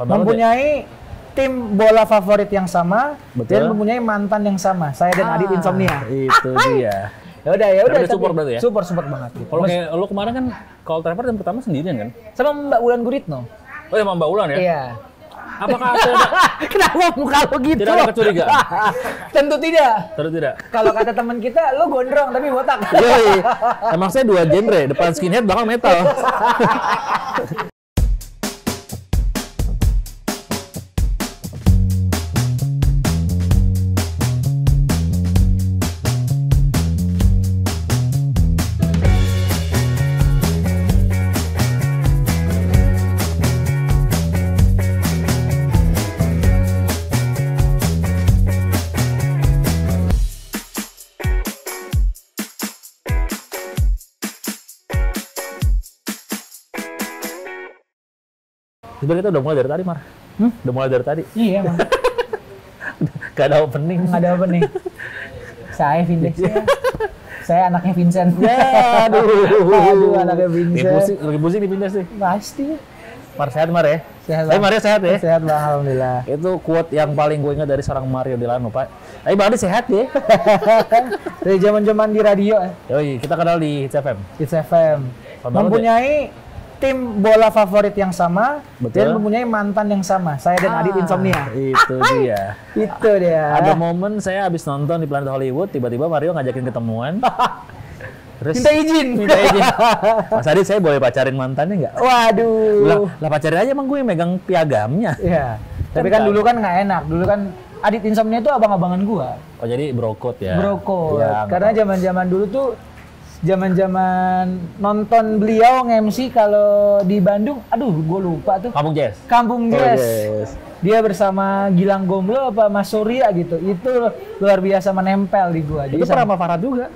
mempunyai tim bola favorit yang sama. Betul. Dan mempunyai mantan yang sama. Saya dan Adit Insomnia. Itu dia. Ya udah. Tapi support berarti ya? Support banget. Gitu. Kalau kayak lo kemarin kan Call Trevor yang pertama sendirian kan? Sama Mbak Wulan Guritno. Oh ya, sama Mbak Ulan ya? Iya. Apakah ada Kenapa muka lo gitu? tidak ada kecurigaan? Tentu tidak. Terus tidak. Kalau kata teman kita, lo gondrong tapi botak. Yoi. Emang saya dua genre, depan skinhead, belakang metal. Sebenarnya kita udah mulai dari tadi, Mar. Udah mulai dari tadi. Iya, emang. Gak ada opening. Nggak ada opening. Saya Vindex ya. Saya anaknya Vincent. Aduh, anaknya Vincent. Lagi pusing nih Vindex nih. Pasti. Mar, sehat Mar ya? Sehat, Tapi Mario sehat ya? Sehat Bang, alhamdulillah. Itu quote yang paling gue ingat dari seorang Mario Delano, Pak. Tapi Bang Adi sehat ya? Dari zaman-zaman di radio ya. Yoi, kita kenal di Hits FM. Hits FM. Mempunyai tim bola favorit yang sama. Betul. Dan mempunyai mantan yang sama. Saya dan Adit Insomnia. Itu dia. Itu dia. Ada momen saya habis nonton di Planet Hollywood, tiba-tiba Mario ngajakin ketemuan. Terus minta izin. Mas Adit, saya boleh pacarin mantannya nggak? Waduh. Lah pacarin aja, emang gue yang megang piagamnya. Iya. Tapi kan dulu kan nggak enak. Dulu kan Adit Insomnia itu abang-abangan gua. Oh jadi brokot ya? Brokot. Ya, karena zaman-zaman dulu tuh zaman-zaman nonton beliau nge-MC kalau di Bandung, aduh gue lupa tuh. Kampung Jazz. Kampung Jazz. Yes. Dia bersama Gilang Gomblo apa Mas Surya gitu. Itu luar biasa menempel di gua. Itu pernah sama Farhad juga.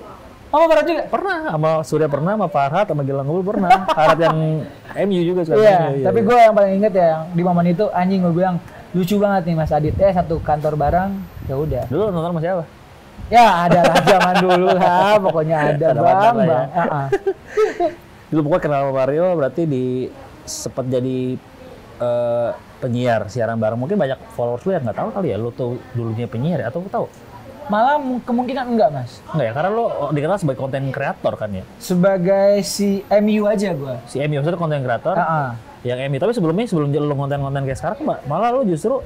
Oh, Farhad juga? Pernah, sama Surya pernah, sama Farhad, sama Gilang Gomblo pernah. Farhad yang MU juga sekarang. Iya, tapi gue yang paling inget ya di momen itu anjing gue bilang lucu banget nih Mas Adit. Satu kantor bareng, ya udah. Dulu nonton sama siapa? Ya ada lah zaman dulu lah, pokoknya ada bang. Ya. Dulu pokoknya kenal Mario berarti sempat jadi penyiar siaran bareng. Mungkin banyak followers lu yang nggak tahu kali ya, lu tuh dulunya penyiar ya, atau tahu? Malah kemungkinan enggak Mas. Enggak ya, karena lu dikenal sebagai konten kreator kan ya? Sebagai si MU aja gua. Si MU maksudnya konten kreator? Yang MU, tapi sebelum lu konten-konten kayak sekarang, malah lu justru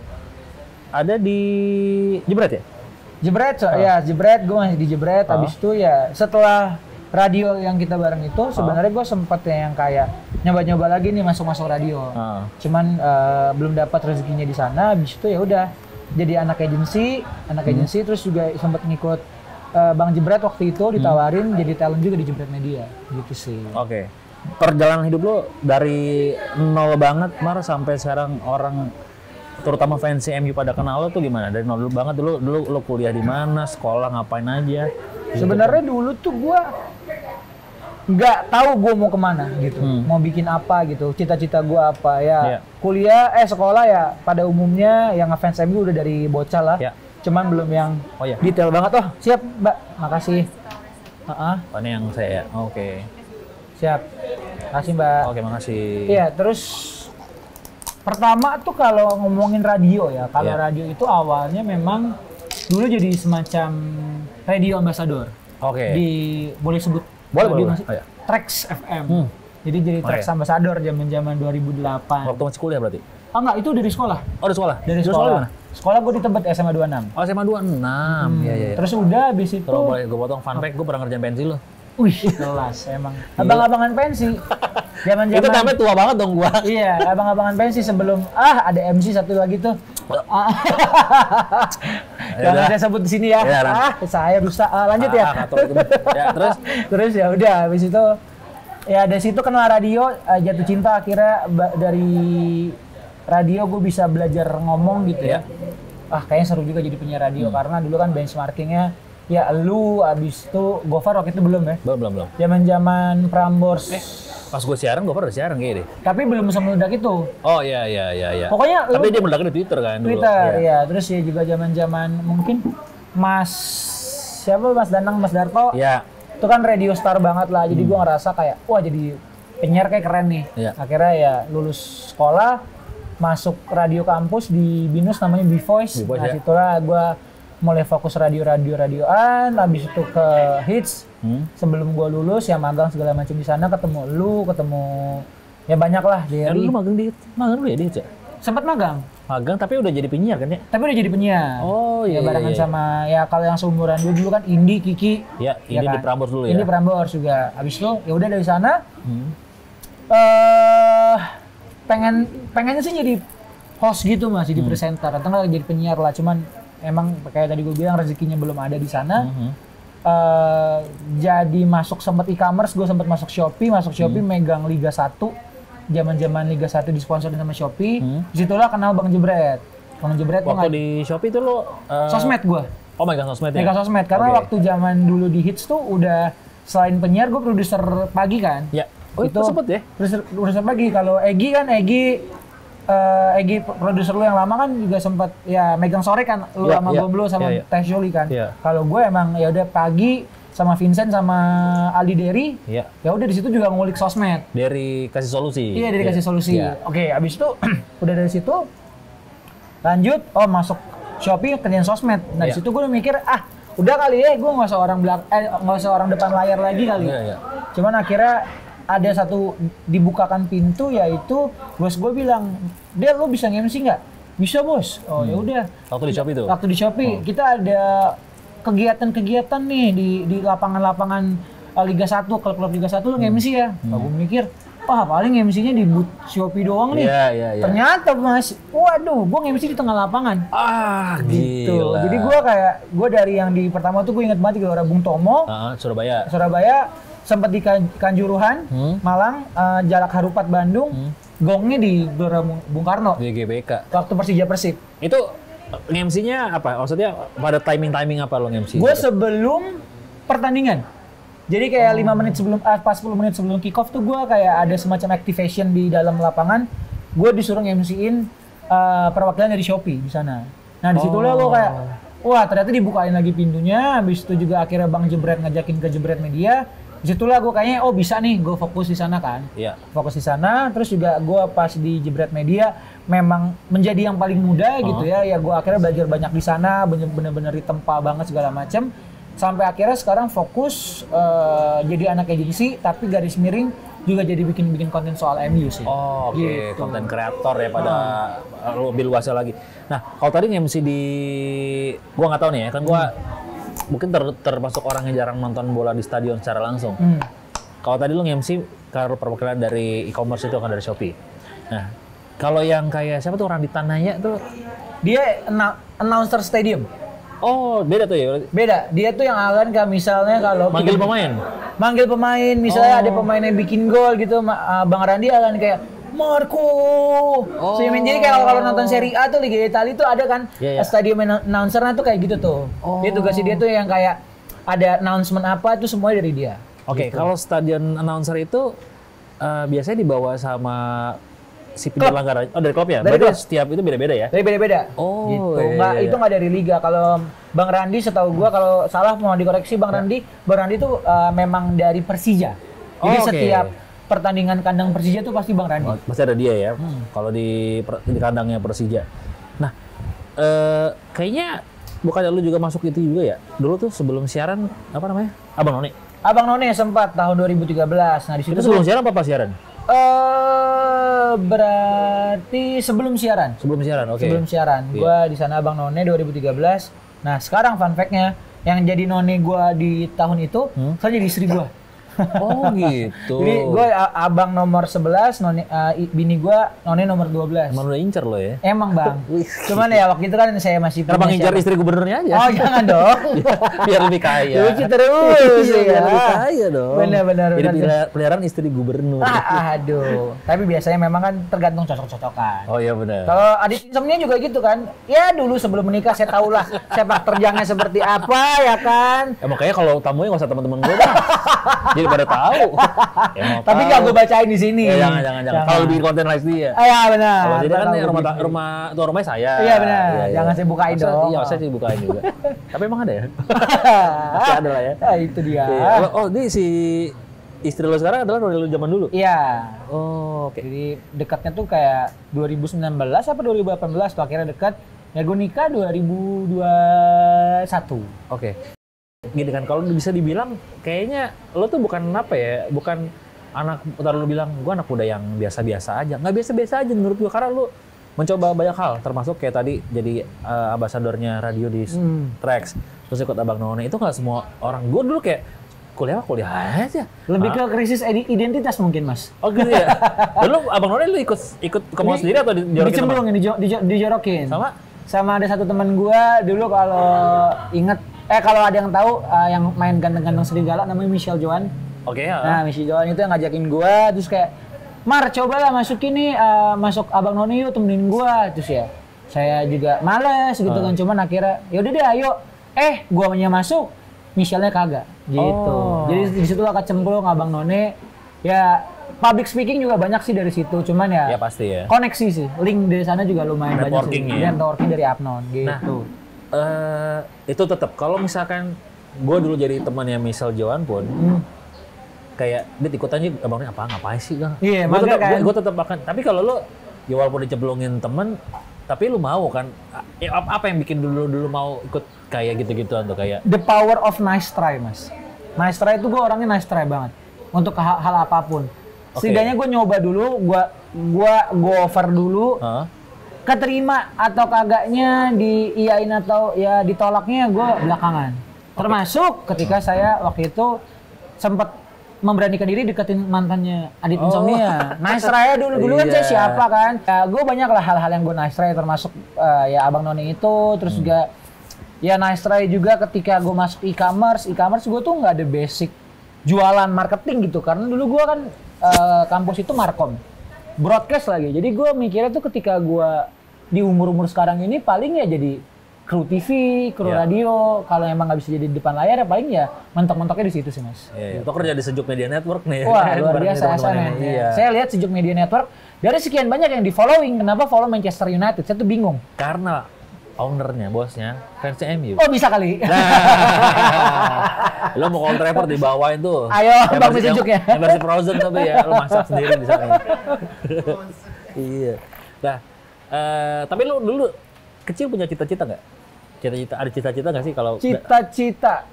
ada di Jebret ya? Jebret, ya Jebret, gue masih di Jebret. Habis itu ya setelah radio yang kita bareng itu sebenarnya gue sempet yang kayak nyoba-nyoba lagi nih masuk radio. Cuman belum dapat rezekinya di sana. Habis itu ya udah jadi anak agensi terus juga sempat ngikut Bang Jebret waktu itu ditawarin jadi talent juga di Jebret Media gitu sih. Oke. Perjalanan hidup lo dari nol banget Mar sampai sekarang orang terutama fans MU pada kenal lo tuh gimana? Dari nol banget dulu lo kuliah di mana, sekolah ngapain aja? Sebenarnya dulu tuh gua nggak tahu gue mau kemana gitu, mau bikin apa gitu, cita-cita gue apa ya. Kuliah, sekolah ya pada umumnya yang ngefans MU udah dari bocah lah, cuman belum yang detail banget. Oh siap Mbak, makasih. Ini yang saya, oke. Siap, makasih Mbak. Oke, makasih. Iya, terus pertama tuh kalau ngomongin radio ya, kalau radio itu awalnya memang dulu jadi semacam radio ambassador. Oke. Boleh sebut? Boleh. Trax FM. Jadi jadi Trax ambassador zaman-zaman 2008. Waktu masih kuliah berarti? Oh enggak, itu dari sekolah. Oh, dari sekolah? Dari sekolah. Mana? Sekolah gue di tempat SMA 26. Oh, SMA 26. Iya. Terus udah habis itu. Kalau boleh gue potong fun fact, gue pernah ngerjain pensi lo. Wih, kelas emang. Abang-abangan pensi. Zaman-zaman. Itu namanya tua banget dong gua. Iya, abang-abangan pensi sebelum ada MC satu lagi tuh. Jangan saya sebut di sini ya. Saya rusak. Lanjut ya. Terus ya udah habis itu ya dari situ kenal radio, jatuh cinta akhirnya dari radio gue bisa belajar ngomong gitu ya. Kayaknya seru juga jadi penyiar radio karena dulu kan benchmarkingnya ya lu abis itu Gofar waktu itu belum ya? Belum. Zaman Prambors. Pas gue siaran, Gofar udah siaran kayaknya deh. Tapi belum semeledak itu. Oh iya. Pokoknya tapi dia meledaknya di Twitter kan dulu. Twitter, ya. Terus ya juga zaman mungkin Mas Danang, Mas Darto. Iya. Itu kan radio star banget lah. Jadi gue ngerasa kayak, wah jadi penyiar kayak keren nih. Akhirnya ya lulus sekolah, masuk radio kampus di BINUS namanya B-Voice. Nah, situlah gue mulai fokus radioan, habis itu ke hits. Sebelum gue lulus ya magang segala macam di sana, ketemu ya banyak lah dari. Lu magang lu ya di hits ya? Sempat magang tapi udah jadi penyiar kan ya? Tapi udah jadi penyiar. Oh iya. Ya barengan sama ya kalau yang seumuran gue dulu kan Indi, Kiki. Ya, ini kan? Di Prambors dulu ya. Ini Prambors juga. Habis itu ya udah dari sana pengennya sih jadi host gitu Mas, jadi presenter atau nggak jadi penyiar lah, cuman emang kayak tadi gue bilang rezekinya belum ada di sana. Jadi sempat e-commerce, gue sempat masuk Shopee megang Liga 1, zaman Liga 1 disponsorin sama Shopee. Disitulah kenal Bang Jebret. Waktu di Shopee itu lo sosmed gue. Oh megang sosmed ya? Megang sosmed, karena waktu zaman dulu di Hits tuh udah selain penyiar gue produser pagi kan. Ya. Oh itu sempet ya? Produser pagi. Kalau Egi produser lu yang lama kan juga sempat ya megang sore kan, lu sama Gomblo sama Teh Jolie kan. Kalau gue emang ya udah pagi sama Vincent sama Aldi Dery. Ya udah di situ juga ngulik sosmed. Dari Kasih Solusi. Iya, dari Kasih Solusi. Oke, abis itu udah dari situ lanjut masuk Shopee kerjaan sosmed. Nah, di situ gue udah mikir udah kali ya gue nggak usah orang depan layar lagi kali. Cuman akhirnya ada satu dibukakan pintu, yaitu bos gue bilang, "Del, lo bisa nge-MC nggak?" "Bisa bos." "Oh ya udah." Waktu di Shopee tuh? Waktu di Shopee kita ada kegiatan-kegiatan nih di lapangan-lapangan Liga 1, klub-klub Liga 1 lo nge-MC ya. Gue mikir, paling MC-nya di booth Shopee doang nih. Iya. Ternyata Mas, waduh, gue nge-MC di tengah lapangan. Gitu. Gila. Jadi gue dari yang di pertama tuh gue inget banget di Gelora Bung Tomo, Surabaya. Sempat di Kanjuruhan, Malang, Jalak Harupat Bandung, gongnya di Gelora Bung Karno. Di GBK. Waktu Persija Persib. Itu nge-MC-nya apa? Maksudnya pada timing apa lo nge-MC? Gue sebelum pertandingan. Jadi kayak 5 menit sebelum, pas 10 menit sebelum kick off tuh gue kayak ada semacam activation di dalam lapangan. Gue disuruh nge-MC-in perwakilan dari Shopee di sana. Nah disitulah gue kayak, wah ternyata dibukain lagi pintunya. Habis itu juga akhirnya Bang Jebret ngajakin ke Jebret Media. Disitulah gue kayaknya bisa nih, gue fokus di sana kan. Fokus di sana, terus juga gue pas di Jebret Media memang menjadi yang paling muda gitu ya. Ya gue akhirnya belajar banyak di sana, bener-bener ditempa banget segala macem. Sampai akhirnya sekarang fokus jadi anak agensi, tapi garis miring juga jadi bikin konten soal MU sih. Oke. Konten kreator ya pada lebih luasnya lagi. Nah, kalau tadi nge-MC di, gue nggak tahu nih ya, kan gue mungkin termasuk orang yang jarang nonton bola di stadion secara langsung. Kalau tadi lu nge-MC kalau perwakilan dari e-commerce itu kan dari Shopee. Nah, kalau yang kayak siapa tuh orang di Tanaya tuh? Dia announcer stadium. Oh, beda tuh ya? Beda. Dia tuh yang akan kayak misalnya kalau manggil pemain, misalnya ada pemain yang bikin gol gitu, Bang Randi akan kayak Marco. Jadi kalau nonton Serie A tuh Liga Italia tuh ada kan stadium announcer-nya tuh kayak gitu tuh. Dia tugasnya dia tuh yang kayak ada announcement apa itu semuanya dari dia. Oke, gitu. Kalau stadion announcer itu biasanya dibawa sama si penyelenggara. Dari klub ya? Dari Berarti setiap itu beda-beda ya? Dari beda-beda. Gitu. Itu nggak dari liga. Kalau Bang Randi setahu gua, kalau salah mau dikoreksi Bang Randi. Bang Randi tuh memang dari Persija. Jadi setiap pertandingan kandang Persija tuh pasti Bang Randi. Pasti ada dia ya. Kalau di kandangnya Persija. Nah, kayaknya bukannya lu juga masuk itu juga ya? Dulu tuh sebelum siaran apa namanya? Abang None sempat tahun 2013. Nah, di situ itu sebelum siaran apa pas siaran? Berarti sebelum siaran. Sebelum siaran, oke. Sebelum siaran. Gua di sana Abang None 2013. Nah, sekarang fun fact-nya yang jadi None gua di tahun itu, saya jadi istri gua. Oh gitu. Jadi gue abang nomor 11, bini gue None nomor 12. Emang udah incer lo ya? Emang bang. Cuman ya waktu itu kan saya masih punya. Kenapa ngincar istri gubernurnya aja? Oh jangan dong. Biar lebih kaya. Lucu terus ya. Biar lebih kaya dong. Benar-benar. Jadi peliharaan istri gubernur. Aduh. Tapi biasanya memang kan tergantung cocok-cocokan. Oh iya benar. Kalau Adit Insomnia juga gitu kan. Ya dulu sebelum menikah saya tahulah sepak terjangnya seperti apa ya kan. Makanya kalau tamunya nggak usah teman-teman gue dah. Jadi pada tahu. Tapi nggak gue bacain di sini. Ya, jangan. Kalau lebih konten live dia. Iya benar. Kalau jadi kan rumahnya saya. Iya benar. Jangan saya bukain dong. Iya, saya sih bukain juga. Tapi emang ada ya? Masih ada lah ya. Itu dia. Oh, ini si istri lo sekarang adalah Noni lo zaman dulu? Iya. Oh, oke. Jadi dekatnya tuh kayak 2019 apa 2018 tuh akhirnya dekat. Ya gue nikah 2021. Oke. Gini kan, kalau bisa dibilang kayaknya lo tuh bukan apa ya, bukan anak, taruh lo bilang gue anak muda yang biasa-biasa aja. Nggak biasa-biasa aja menurut gue, karena lo mencoba banyak hal, termasuk kayak tadi jadi ambasadornya radio di Trax, terus ikut Abang None. Itu nggak semua orang. Gue dulu kayak kuliah aja. Lebih ke krisis identitas mungkin, Mas. Oh gitu ya. Lalu Abang None lu ikut ke mall sendiri atau dijorokin? Dicemplungin, dijorokin. Sama ada satu teman gua dulu, kalau inget kalau ada yang tahu yang main ganteng-ganteng serigala namanya Michelle Joan. Oke, ya. Nah, Michelle Joan itu yang ngajakin gua, terus kayak Mar, cobalah masuk ini, masuk Abang None yuk, temenin gua. Terus ya saya juga males gitu kan, cuman akhirnya yaudah deh ayo. Gua masuk, Michelle-nya kagak gitu. Jadi di situ lah kecemplung Abang None. Ya public speaking juga banyak sih dari situ, cuman ya, ya pasti ya. Koneksi sih, link dari sana juga lumayan banyak sih. Networking dari Abnon gitu. Nah, itu tetap kalau misalkan gue dulu jadi temannya Michelle Joan pun, kayak dia ikutannya Abang None ngapain sih kan? Iya, makanya gue tetap akan. Tapi kalau lo ya walaupun dicemplungin temen, tapi lu mau kan? Apa yang bikin dulu mau ikut kayak gitu-gituan tuh, kayak? The power of nice try, Mas. Nice try itu gue orangnya nice try banget untuk hal apapun. Setidaknya gue nyoba dulu, gue over dulu, keterima atau kagaknya diiyain atau ya ditolaknya gue belakangan. Termasuk ketika saya waktu itu sempat memberanikan diri deketin mantannya Adit Insomnia. Nice try dulu kan saya siapa kan. Ya, gue banyak lah hal-hal yang gue nice try, termasuk ya Abang None itu, terus juga ya nice try juga ketika gue masuk e-commerce gue tuh nggak ada basic jualan marketing gitu, karena dulu gue kan kampus itu markom, broadcast lagi. Jadi gue mikirnya tuh ketika gue di umur sekarang ini paling ya jadi kru TV, kru radio. Kalau emang nggak bisa jadi di depan layar ya paling ya mentok-mentoknya di situ sih, Mas. Iya. Itu kerja di Sejuk Media Network nih. Wah, luar biasa asalnya. Iya. Saya lihat Sejuk Media Network dari sekian banyak yang di following, kenapa follow Manchester United? Saya tuh bingung. Karena ownernya, bosnya, fans MU. Oh, bisa kali. Lo mau Old Trafford dibawain tuh. Ayo, Bang Sejuk ya. Yang versi Frozen tapi ya, lo masak sendiri di sana. Iya. Nah, tapi lo dulu kecil punya cita-cita nggak? Ada cita-cita nggak sih kalau? Cita-cita,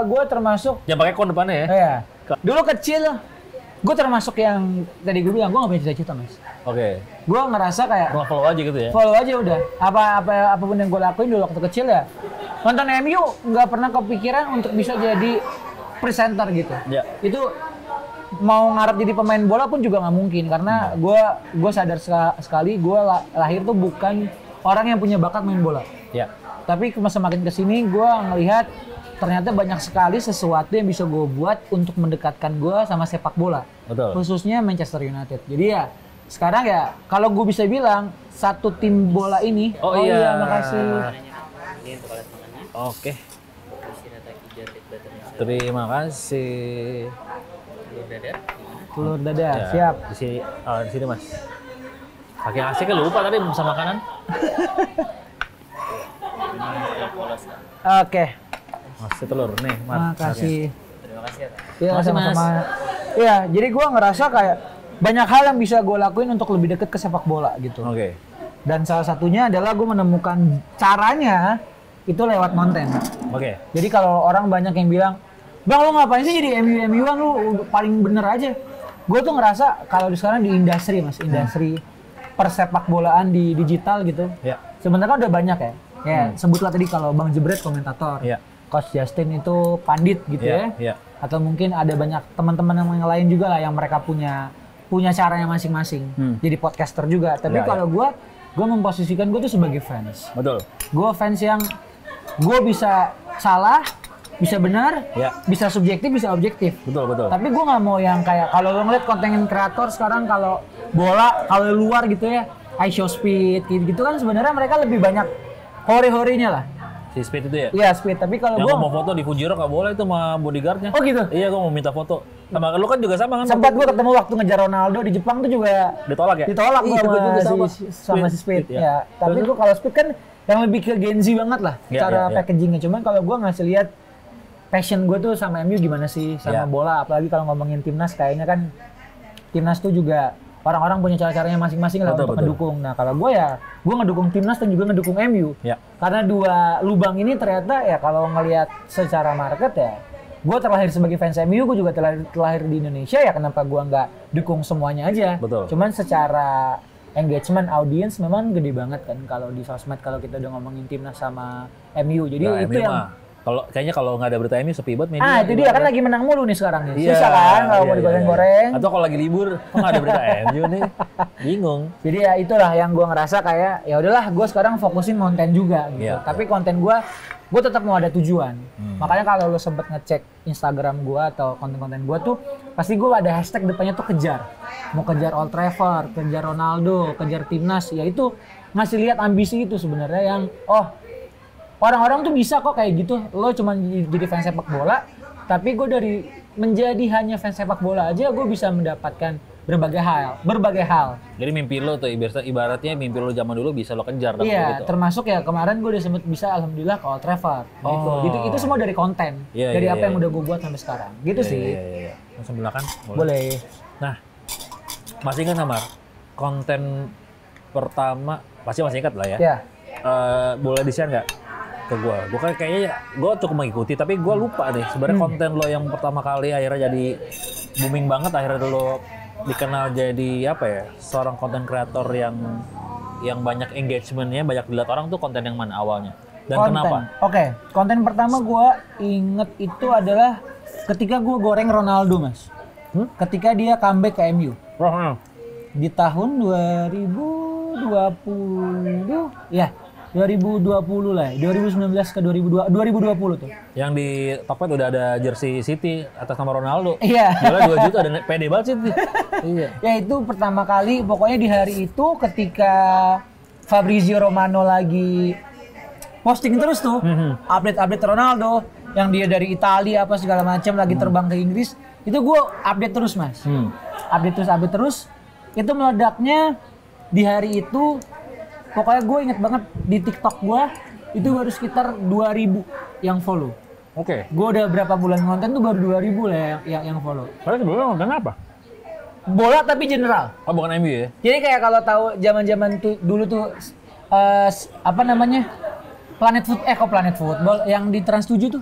gue termasuk. Yang pakai kon depannya ya? Iya. Dulu kecil, gue termasuk yang tadi gue bilang gue nggak punya cita-cita, Mas. Oke. Gue ngerasa kayak follow aja gitu ya? Follow aja udah. Apapun yang gue lakuin dulu waktu kecil ya. Nonton MU nggak pernah kepikiran untuk bisa jadi presenter gitu. Ya. Itu mau ngarep jadi pemain bola pun juga nggak mungkin, karena gue sadar sekali gue lahir tuh bukan orang yang punya bakat main bola. Ya. Tapi semakin kesini gue ngelihat ternyata banyak sekali sesuatu yang bisa gue buat untuk mendekatkan gue sama sepak bola. Betul. Khususnya Manchester United. Jadi ya sekarang ya kalau gue bisa bilang satu tim bola ini. Oh iya, makasih. Oke. Terima kasih. Telur dadar, ya, siap. Di sini Mas. Pakai AC kan lupa tadi pesan makanan. Oke. Masih telur nih, Mas. Makasih. Terima kasih ya. Iya, sama-sama. Iya, jadi gue ngerasa kayak banyak hal yang bisa gue lakuin untuk lebih dekat ke sepak bola gitu. Oke. Dan salah satunya adalah gue menemukan caranya itu lewat konten. Oke. Jadi kalau orang banyak yang bilang, "Bang, lo ngapain sih jadi MU-MU-an, lu paling bener aja." Gue tuh ngerasa kalau sekarang di industri, Mas, industri persepak bolaan di digital gitu. Ya. Sebenarnya udah banyak ya. Ya, sebutlah tadi kalau Bang Jebret komentator. Ya. Coach Justin itu pandit gitu ya. Atau mungkin ada banyak teman-teman yang lain juga lah yang mereka punya caranya masing-masing. Jadi podcaster juga. Tapi kalau gue memposisikan gue tuh sebagai fans. Betul. Gue fans yang gue bisa salah, bisa benar, bisa subjektif, bisa objektif. Betul. Tapi gue nggak mau yang kayak kalau lo ngeliat konten kreator sekarang kalau bola, kalau luar gitu ya, iShowSpeed gitu kan sebenarnya mereka lebih banyak hore-horenya lah. Si Speed itu ya? Iya, Speed. Tapi kalau gue mau foto di Fujiro nggak boleh itu sama bodyguardnya. Oh gitu? Iya, gue mau minta foto. Sama lu kan juga sama kan? Sempat gue ketemu waktu ngejar Ronaldo di Jepang tuh juga ditolak ya? Ditolak sama si Speed. Ya. Tapi gue kalau Speed kan yang lebih ke Gen Z banget lah cara packagingnya. Cuman kalau gue ngasih lihat passion gue tuh sama MU gimana sih, sama bola. Apalagi kalau ngomongin timnas, kayaknya kan timnas tuh juga orang-orang punya cara-caranya masing-masing lah untuk mendukung. Nah kalau gue gue ngedukung timnas dan juga ngedukung MU. Karena dua lubang ini ternyata ya kalau ngelihat secara market ya, gue terlahir sebagai fans MU, gue juga terlahir di Indonesia ya, kenapa gue nggak dukung semuanya aja. Cuman secara engagement audience memang gede banget kan kalau di sosmed, kalau kita udah ngomongin timnas sama MU. Jadi itu MU yang kayaknya kalau nggak ada berita MU sepi banget media. Itu dia kan lagi menang mulu nih sekarang nih. Susah kan kalau mau digoreng-goreng. Atau kalau lagi libur kok nggak ada berita MU nih. Bingung. Jadi ya itulah yang gue ngerasa kayak ya udahlah, gue sekarang fokusin konten juga gitu. Tapi konten gue tetap mau ada tujuan. Makanya kalau lo sempet ngecek Instagram gue atau konten-konten gue tuh pasti gue ada hashtag depannya tuh kejar. Mau kejar Old Trafford, kejar Ronaldo, kejar timnas. Ya itu ngasih lihat ambisi itu sebenarnya yang orang-orang tuh bisa kok kayak gitu. Lo cuma jadi fans sepak bola, tapi gue dari menjadi hanya fans sepak bola aja gue bisa mendapatkan berbagai hal. Jadi mimpi lo tuh ibaratnya mimpi lo zaman dulu bisa lo kejar gitu. Termasuk ya kemarin gue udah sempet bisa alhamdulillah ke Old Trafford gitu. Itu semua dari konten. Dari apa yang udah gue buat sampai sekarang. Gitu sih. Langsung belakang? Boleh. Nah, masih ingat Amar? Konten pertama pasti masih ingat lah ya. Boleh di-share nggak ke gue? Gue kan kayaknya gue cukup mengikuti, tapi gue lupa nih sebenarnya konten lo yang pertama kali akhirnya jadi booming banget, akhirnya lo dikenal jadi apa ya, seorang konten kreator yang banyak engagementnya, banyak dilihat orang tuh konten yang mana awalnya dan kenapa? Konten pertama gue inget itu adalah ketika gue goreng Ronaldo mas. Ketika dia comeback ke MU di tahun 2020 ya. 2020 lah, 2019 ke 2020 tuh. Yang di Tokped udah ada jersey City atas nama Ronaldo. Iya. Gila 2 juta ada pede banget sih. Iya. Ya itu pertama kali, pokoknya di hari itu ketika Fabrizio Romano lagi posting terus tuh update Ronaldo yang dia dari Italia apa segala macam lagi terbang ke Inggris, itu gue update terus mas. Update terus. Itu meledaknya di hari itu. Pokoknya gue inget banget di TikTok gue itu baru sekitar 2.000 yang follow. Gue udah berapa bulan konten tuh baru 2.000 lah yang follow. Kalian sebelumnya konten apa? Bola tapi general. Oh bukan MU ya? Jadi kayak kalau tahu zaman-zaman dulu tuh apa namanya? Planet Football yang di Trans 7 tuh.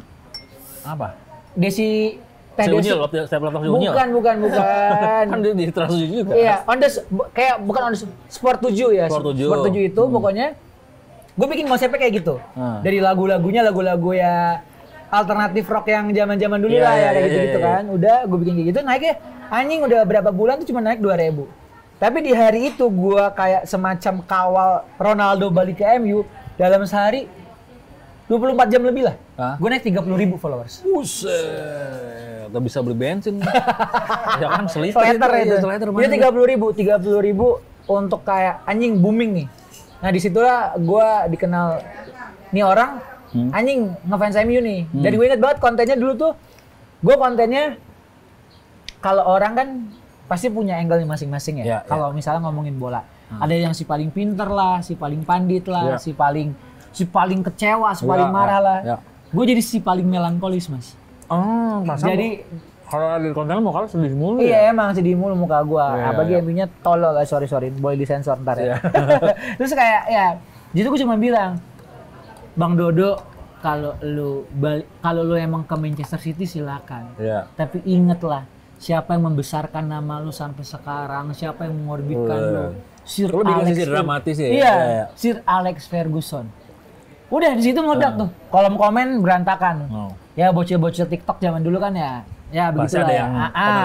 Apa? Desi Unyil. Bukan. Kan di Trans 7 juga. Iya, bukan on the Sport 7 ya. Sport 7 itu pokoknya gue bikin konsepnya kayak gitu. Dari lagu-lagunya lagu-lagu ya alternatif rock yang zaman-zaman dulu lah ya kayak gitu kan. Udah gue bikin kayak gitu, naiknya anjing udah berapa bulan tuh cuma naik 2.000. Tapi di hari itu gue kayak semacam kawal Ronaldo balik ke MU dalam sehari 24 jam lebih lah. Gue naik 30.000 followers. Buset. Udah bisa beli bensin. Ya kan seliter itu. Dia 30.000 untuk kayak anjing booming nih. Nah disitulah gue dikenal nih orang anjing ngefans MU nih. Jadi gue inget banget kontennya dulu tuh. Gue kontennya kalau orang kan pasti punya angle masing-masing ya. Kalau misalnya ngomongin bola, ada yang si paling pinter lah, si paling pandit lah, si paling kecewa, si paling marah lah. Gue jadi si paling melankolis mas. Jadi kalau di konten mau kalah sedih mulu ya? Iya emang sedih mulu muka gue. Apalagi MU-nya tolol lah, sorry boleh disensor ntar ya. Terus kayak ya, jadi gue cuma bilang, Bang Dodo kalau lu emang ke Manchester City silakan. Tapi ingetlah siapa yang membesarkan nama lu sampai sekarang, siapa yang mengorbitkan lu. Sir Alex dramatis ya. Iya, Sir Alex Ferguson. Udah di situ meledak tuh. Kolom komen berantakan. Ya bocil-bocil TikTok zaman dulu kan ya. Ya begitu lah. Ada yang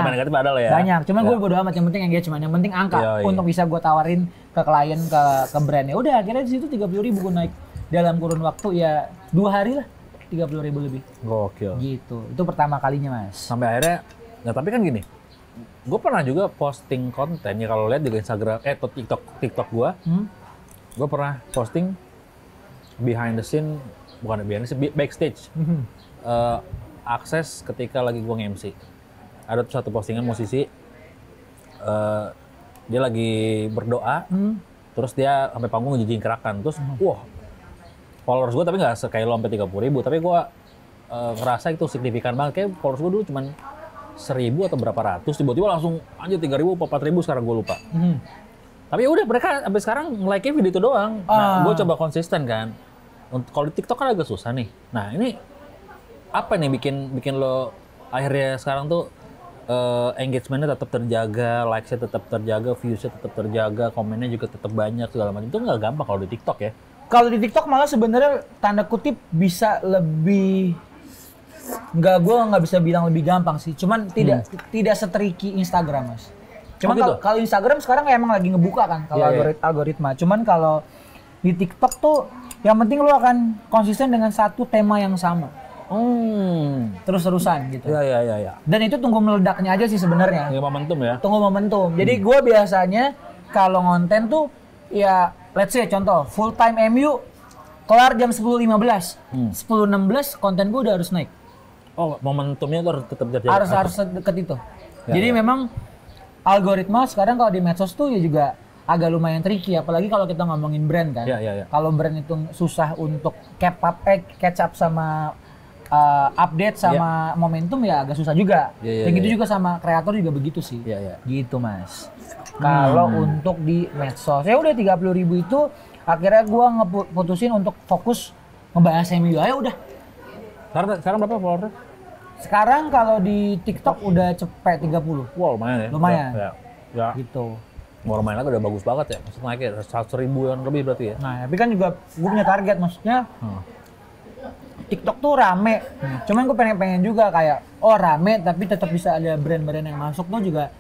komen negatif ada lah ya. Banyak. Cuman gue bodo amat, yang penting engagement, yang penting angka untuk bisa gue tawarin ke klien, ke brandnya. Udah akhirnya di situ 30.000 gue naik dalam kurun waktu ya 2 hari lah 30.000 lebih. Gokil. Gitu. Itu pertama kalinya mas. Sampai akhirnya. Nah tapi kan gini. Gue pernah juga posting konten ya kalau lihat juga Instagram TikTok gue. Gue pernah posting behind the scene, bukan behind the scene, backstage. Akses ketika lagi gue nge-MC. Ada satu postingan musisi, dia lagi berdoa, terus dia sampai panggung ngejijing kerakan, terus wah, followers gue tapi nggak kayak lo sampai 30.000, tapi gue ngerasa itu signifikan banget. Kayak followers gue dulu cuman 1.000 atau berapa ratus, tiba-tiba langsung anjir 3.000 atau 4.000 sekarang gue lupa. Tapi udah mereka sampai sekarang like-nya video itu doang. Nah, gue coba konsisten kan. Kalau di TikTok kan agak susah nih. Nah, ini apa nih bikin lo akhirnya sekarang tuh engagementnya tetap terjaga, likes-nya tetap terjaga, views-nya tetap terjaga, komennya juga tetap banyak segala macam. Itu nggak gampang kalau di TikTok ya. Kalau di TikTok malah sebenarnya tanda kutip bisa lebih gue nggak bisa bilang lebih gampang sih. Cuman tidak setriki Instagram, Mas. Cuman kalau Instagram sekarang emang lagi ngebuka kan kalau algoritma. Cuman kalau di TikTok tuh yang penting lo akan konsisten dengan satu tema yang sama. Terus-terusan gitu. Iya. Dan itu tunggu meledaknya aja sih sebenarnya. Ya, momentum ya. Tunggu momentum. Jadi gue biasanya kalau ngonten tuh ya let's say contoh full time MU kelar jam 10.15. 10.16 konten gue udah harus naik. Oh, momentumnya harus tetap terjaga. Harus deket itu. Jadi memang algoritma sekarang kalau di medsos tuh ya juga agak lumayan tricky, apalagi kalau kita ngomongin brand kan. Kalau brand itu susah untuk catch up sama update sama momentum ya agak susah juga. Dan gitu juga sama kreator juga begitu sih. Gitu Mas. Kalau untuk di medsos, ya udah 30.000 itu akhirnya gua ngeputusin untuk fokus ngebahas MU aja udah. Sekarang berapa follower? Sekarang kalau di TikTok udah cepet 30. Wow, lumayan ya. Lumayan. Ya. Gitu. Mau lumayan lagi udah bagus banget ya. Maksudnya naiknya 100.000-an lebih berarti ya. Nah, tapi kan juga gue punya target maksudnya. TikTok tuh rame. Cuman gue pengen juga kayak rame tapi tetap bisa ada brand-brand yang masuk tuh juga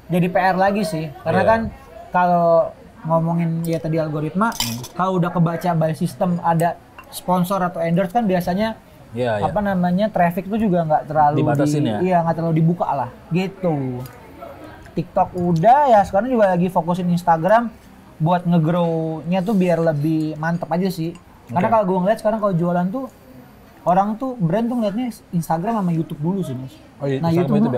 jadi PR lagi sih. Karena kan kalau ngomongin ya tadi algoritma, kalau udah kebaca by system ada sponsor atau endorse kan biasanya apa namanya traffic tuh juga nggak terlalu dibatasin nggak terlalu dibuka lah gitu. TikTok udah ya, sekarang juga lagi fokusin Instagram buat nge-grow-nya tuh biar lebih mantep aja sih. Karena kalau gue ngeliat sekarang kalau jualan tuh orang tuh brand tuh ngeliatnya Instagram sama YouTube dulu sih Mas. Nah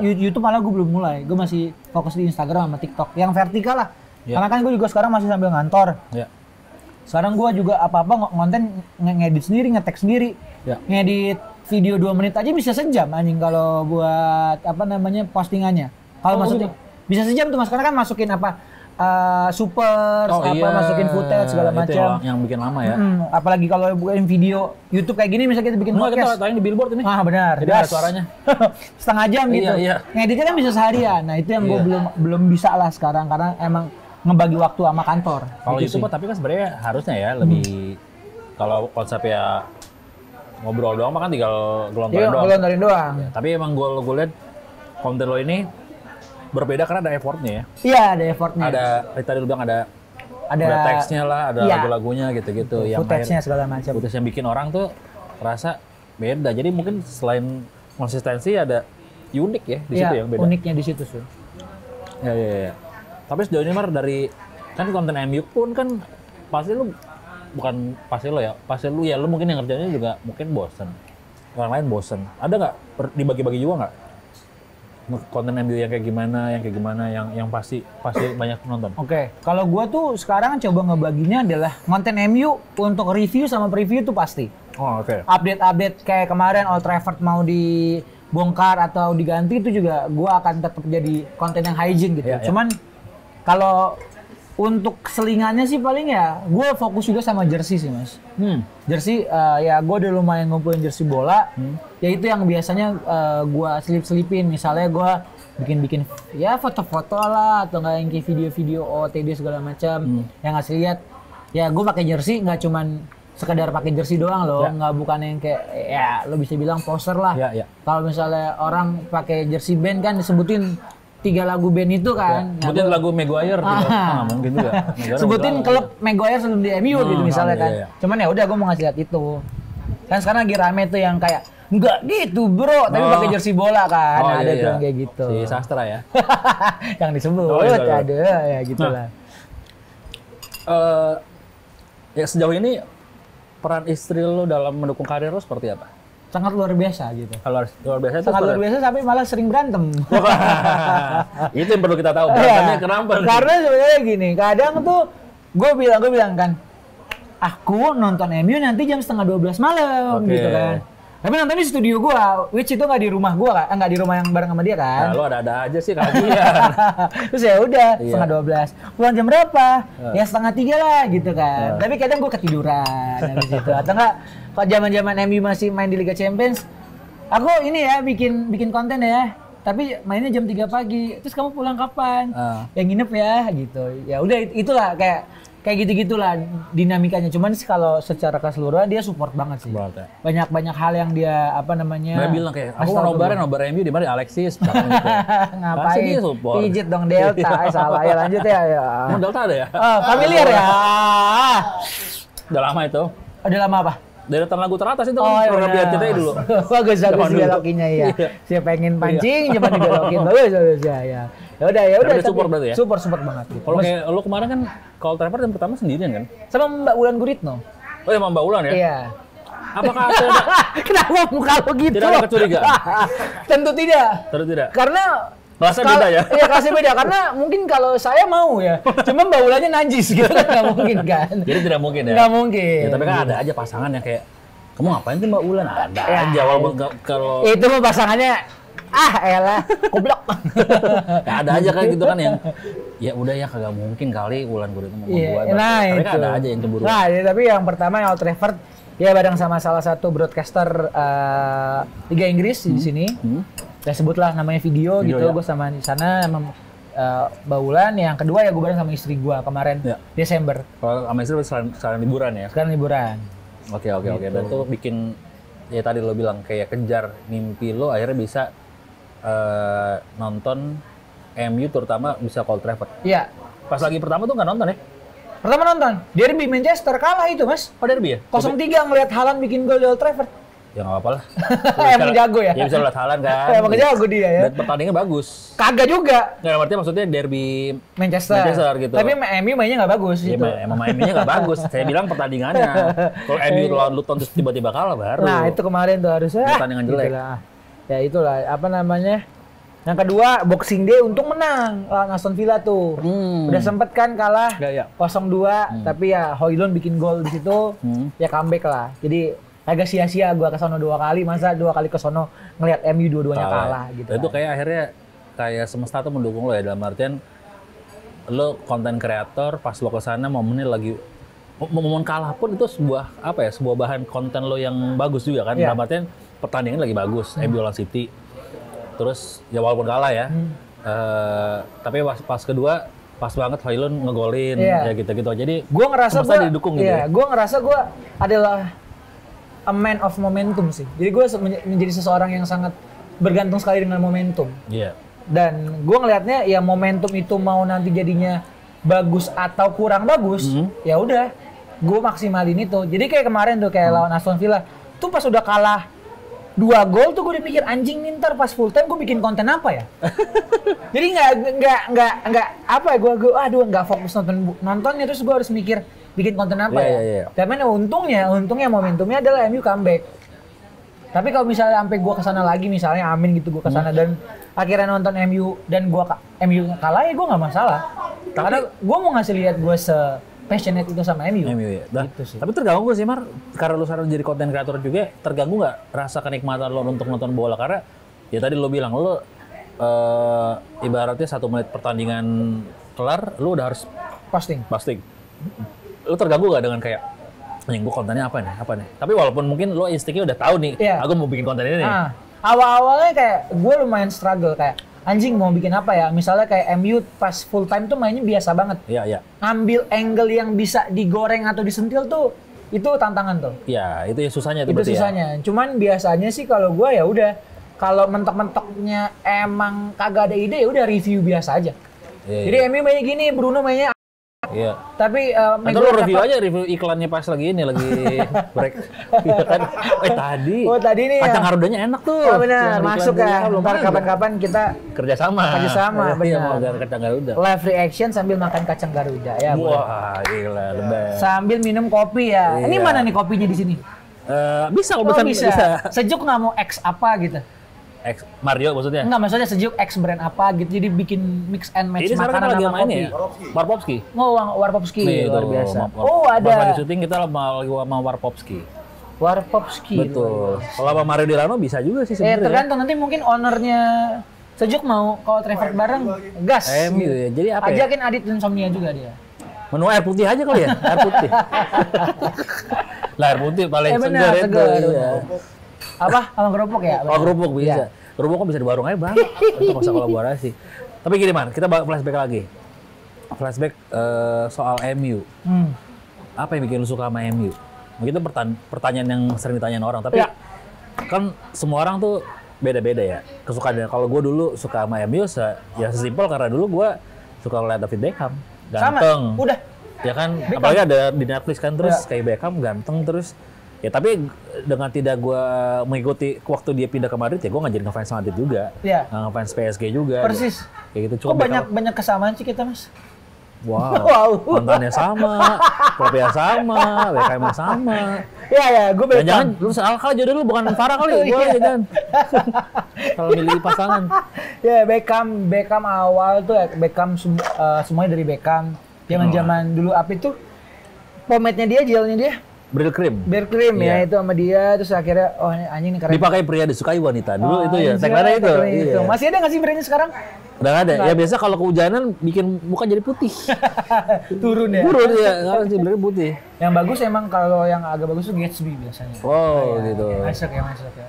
YouTube malah gue belum mulai, gue masih fokus di Instagram sama TikTok yang vertikal lah. Karena kan gue juga sekarang masih sambil ngantor. Sekarang gue juga apa-apa ngonten ngedit sendiri, ngetek sendiri. Ngedit video 2 menit aja bisa sejam anjing kalau buat apa namanya postingannya. Kalau maksudnya bisa sejam tuh Mas, karena kan masukin apa masukin footage segala macam. Yang bikin lama ya. Apalagi kalau bukan video YouTube kayak gini misalnya kita bikin podcast. Kita tayang di billboard ini. Benar. Jadi ada suaranya. Setengah jam gitu. Ngeditnya kan bisa seharian. Nah, itu yang gue belum bisa lah sekarang karena emang ngebagi waktu sama kantor. Kalau gitu YouTube tapi kan sebenarnya harusnya ya lebih kalau konsepnya ngobrol doang mah kan tinggal gelontorin doang. Tapi emang gue lihat konten lo ini berbeda karena ada effortnya ya. Iya, ada effortnya. Tadi lu bilang ada teksnya lah, ada lagu-lagunya gitu-gitu. Footage-nya segala macam. Footage yang bikin orang tuh rasa beda. Jadi mungkin selain konsistensi ada unik ya di situ yang beda. Uniknya di situ sih. Ya. Tapi sejauh ini Mar dari kan konten MU pun kan pasti lu lu mungkin yang ngerjainnya juga mungkin bosen. Orang lain bosen. Ada nggak dibagi-bagi juga nggak? Konten MU yang kayak gimana yang pasti banyak penonton. Oke. Kalau gua tuh sekarang coba ngebaginya adalah konten MU untuk review sama preview tuh pasti. Update kayak kemarin Old Trafford mau dibongkar atau diganti itu juga gua akan tetap jadi konten yang hygiene gitu. Cuman kalau untuk selingannya sih paling ya gue fokus juga sama jersey sih Mas. Jersey ya gue udah lumayan ngumpulin jersey bola. Ya itu yang biasanya gue selip-selipin. Misalnya gue bikin ya foto-foto lah atau nggak yang kayak video-video OOTD segala macam. Yang ngasih lihat ya gue pakai jersey nggak cuman sekedar pakai jersey doang loh, nggak bukan yang kayak ya lo bisa bilang poser lah. Kalau misalnya orang pakai jersey band kan disebutin 3 lagu band itu kan. Sebutin lagu Maguire gitu. Nggak mungkin juga. Sebutin klub Maguire sebelum di MU gitu misalnya kan. Cuman ya udah gue mau ngasih lihat itu. Kan sekarang lagi rame tuh yang kayak enggak gitu bro, tapi pakai jersey bola kan. Ada tuh yang kayak gitu. Si sastra ya. Yang disebut ada ya gitulah. Ya sejauh ini peran istri lo dalam mendukung karir lo seperti apa? Sangat luar biasa gitu. Kalau luar biasa itu sangat luar biasa sampai malah sering berantem. Itu yang perlu kita tahu. Berantemnya kenapa? Karena sebenarnya gini, kadang tuh gue bilang kan, aku nonton MU nanti jam 11:30 malam gitu kan. Tapi nonton di studio gua, which itu nggak di rumah gua kan, nggak di rumah yang bareng sama dia kan. Nah, lu ada aja sih kajian. Terus ya udah, setengah 12. Pulang jam berapa? Ya setengah 3 lah gitu kan. Tapi kadang gua ketiduran habis itu. Atau enggak, kalau zaman-zaman MU masih main di Liga Champions, aku ini ya bikin konten ya. Tapi mainnya jam 3 pagi. Terus kamu pulang kapan? Yang nginep ya gitu. Ya udah itulah kayak gitu-gitulah dinamikanya. Cuman sih kalau secara keseluruhan dia support banget sih. Banyak hal yang dia apa namanya. Dia bilang kayak aku mau nobar MU di mana Alexis gitu. Ngapain? Dia support. Pijit dong Delta. Salah ya lanjut ya. Emang Delta ada ya? Familiar ya. Udah lama itu. Udah lama apa? Deretan lagu teratas itu kan program BRCTI dulu. Bagus dibelokinnya ya. Saya pengen pancing cuma dibelokin. Bagus ya. Ya udah. Support berarti ya? Support banget gitu. Kalau kayak lu kemarin kan Call Trevor yang pertama sendirian kan? Sama Mbak Wulan Guritno. Oh ya, sama Mbak Wulan ya? Iya. Apakah ada Kenapa muka lo gitu? Tidak ada kecurigaan? Tentu tidak. Karena kelasnya beda ya? Iya, kelasnya beda. Karena mungkin kalau saya mau ya. Cuma Mbak Wulannya najis gitu kan. Nggak mungkin kan. Jadi tidak mungkin ya? Nggak mungkin. Ya, tapi kan ada aja pasangan yang kayak, kamu ngapain sih Mbak Wulan? Ada aja. Walaupun kalau... Itu mah pasangannya, elah, goblok. Ya, ada aja kan gitu kan yang, ya udah ya kagak mungkin kali Wulan Guritno mau membuat. Nah tapi itu. Kan ada aja yang cemburu. Nah, tapi yang pertama yang Old Trafford, ya bareng sama salah satu broadcaster Liga Inggris di sini. Saya sebutlah namanya video gitu, ya? Gue sama di sana sama Mbak Wulan. Yang kedua ya gue bareng sama istri gue kemarin Desember. Kalau sama istri sekalian liburan ya? Sekalian liburan. Oke. Dan itu bikin, ya tadi lo bilang kayak kejar mimpi lo akhirnya bisa nonton MU terutama bisa Call Trafford. Iya. Pas lagi pertama tuh nggak nonton ya? Pertama nonton. Derby Manchester kalah itu mas. Oh derby ya? 0-3 ngeliat Haaland bikin gol di Old Trafford. Ya nggak apa-apa lah. Emang jago ya? Ya bisa lihat Haaland kan. Emang jago dia ya. Dan pertandingannya bagus. Kagak juga. Nggak, artinya maksudnya derby Manchester gitu. Tapi MU mainnya nggak bagus ya, gitu. Emang mainnya nggak bagus. Saya bilang pertandingannya. Kalau MU lawan Luton terus tiba-tiba kalah baru. Nah itu kemarin tuh harusnya. Pertandingan jelek. Gitulah. Ya itulah apa namanya. Yang kedua Boxing Day untung menang lawan Aston Villa tuh. Udah sempet kan kalah 0-2 tapi ya Højlund bikin gol di situ. Ya comeback lah. Jadi agak sia-sia gua ke sono 2 kali, masa 2 kali ke sono ngelihat MU dua-duanya kalah gitu. Itu kayak akhirnya kayak semesta tuh mendukung lo ya, dalam artian lo konten kreator pas lo ke sana momennya lagi momen kalah pun itu sebuah apa ya, sebuah bahan konten lo yang bagus juga kan. Dalam artian pertandingan lagi bagus, MU lawan City. Terus ya walaupun kalah ya, tapi pas kedua pas banget Højlund ngegolin ya gitu-gitu. Jadi gua ngerasa gua didukung gitu. Iya, gua ngerasa gua adalah a man of momentum sih. Jadi gua menjadi seseorang yang sangat bergantung sekali dengan momentum. Iya. Dan gua ngelihatnya ya momentum itu mau nanti jadinya bagus atau kurang bagus, ya udah gua maksimalin itu. Jadi kayak kemarin tuh kayak lawan Aston Villa, tuh pas udah kalah 2 gol tuh gue udah mikir anjing nih ntar pas full time gue bikin konten apa ya. Jadi nggak apa ya, gue aduh nggak fokus nontonnya, terus gue harus mikir bikin konten apa ya. Tapi untungnya momentumnya adalah MU comeback. Tapi kalau misalnya sampai gue kesana lagi misalnya amin gitu gue kesana dan akhirnya nonton MU dan MU kalah ya gue nggak masalah. Karena gue mau ngasih lihat gue passionate itu sama MU ya. Nah, gitu sih. Tapi terganggu sih Mar, karena lu sekarang jadi konten kreator juga, terganggu nggak rasa kenikmatan lo untuk nonton bola? Karena ya tadi lo bilang lo ibaratnya 1 menit pertandingan kelar, lo udah harus posting. Lo terganggu nggak dengan kayak, gue kontennya apa nih? Tapi walaupun mungkin lo instingnya udah tahu nih, aku mau bikin konten ini nih. Awal-awalnya kayak gue lumayan struggle kayak, anjing mau bikin apa ya? Misalnya kayak MU pas full time tuh mainnya biasa banget. Iya. Ngambil angle yang bisa digoreng atau disentil tuh itu tantangan tuh. Iya, itu ya susahnya. Itu susahnya. Ya? Cuman biasanya sih kalau gue ya udah, kalau mentok-mentoknya emang kagak ada ide ya udah review biasa aja. Iya. Jadi MU mainnya gini, Bruno mainnya. Iya. Tapi atau lo review iklannya pas lagi break. Iya kan? Tadi. Oh, tadi nih kacang garudanya enak tuh. Oh benar, masuk ya. Ntar kapan-kapan kita kerjasama, benar. Mau kacang Garuda. Live reaction sambil makan kacang Garuda ya. Wah, gila, lebay. Sambil minum kopi ya. Ini mana nih kopinya di sini? Bisa kalau bisa. Sejuk nggak mau X apa gitu? X Mario maksudnya? Enggak, maksudnya sejuk X brand apa gitu. Jadi bikin mix and match makanan sama kopi. Warpopski. Oh, Warpopski. Nih, luar biasa. Ada. Pas lagi syuting kita lagi sama Warpopski. Warpopski. Betul. Kalau sama Mario Delano bisa juga sih sebenarnya. Tergantung nanti mungkin ownernya Sejuk mau kalau travel bareng gas. MU ya. Jadi apa ya? Ajakin Adit Insomnia juga dia. Menu air putih aja kali ya? Air putih. Lah air putih paling segar itu. Iya. Apa? Sama kerupuk ya? Oh kerupuk bisa. Kerupuk kan bisa di warung aja bang. Itu masa kolaborasi. Tapi gini man, kita flashback lagi. Flashback soal MU. Apa yang bikin lu suka sama MU? Mungkin itu pertanyaan yang sering ditanyain orang. Tapi kan semua orang tuh beda-beda ya kesukaannya. Kalau gue dulu suka sama MU ya sesimpel karena dulu gue suka lihat David Beckham. Ganteng. Sama. Udah. Ya kan, Beckham. Apalagi ada di Netflix kan terus kayak Beckham ganteng terus. Ya tapi dengan tidak gue mengikuti waktu dia pindah ke Madrid ya gue nggak jadi ngefans Madrid juga. Iya. Ngefans PSG juga. Persis. Kayak gitu. Kok banyak kesamaan sih kita mas? Wow. Mantannya sama, klubnya sama, Beckham sama. Ya, gue Beckham. Jangan lu salah kali jodoh lu bukan Farah kali, gue aja kan. Kalau milih pasangan. Ya Beckham awal tuh Beckham semuanya dari Beckham. Zaman dulu apa itu? Pomade-nya dia, gelnya dia. Bril cream ya itu sama dia terus akhirnya ini anjing nih keren. Dipakai pria disukai wanita. Dulu itu ya, tagline itu. Iya. Masih ada nggak sih brandnya sekarang? Udah nggak ada. Ya biasa kalau kehujanan bikin muka jadi putih. Turun ya. Turun ya, sekarang sih brandnya putih. Yang bagus emang kalau yang agak bagus tuh Gatsby biasanya. Oh gitu. Masuk ya.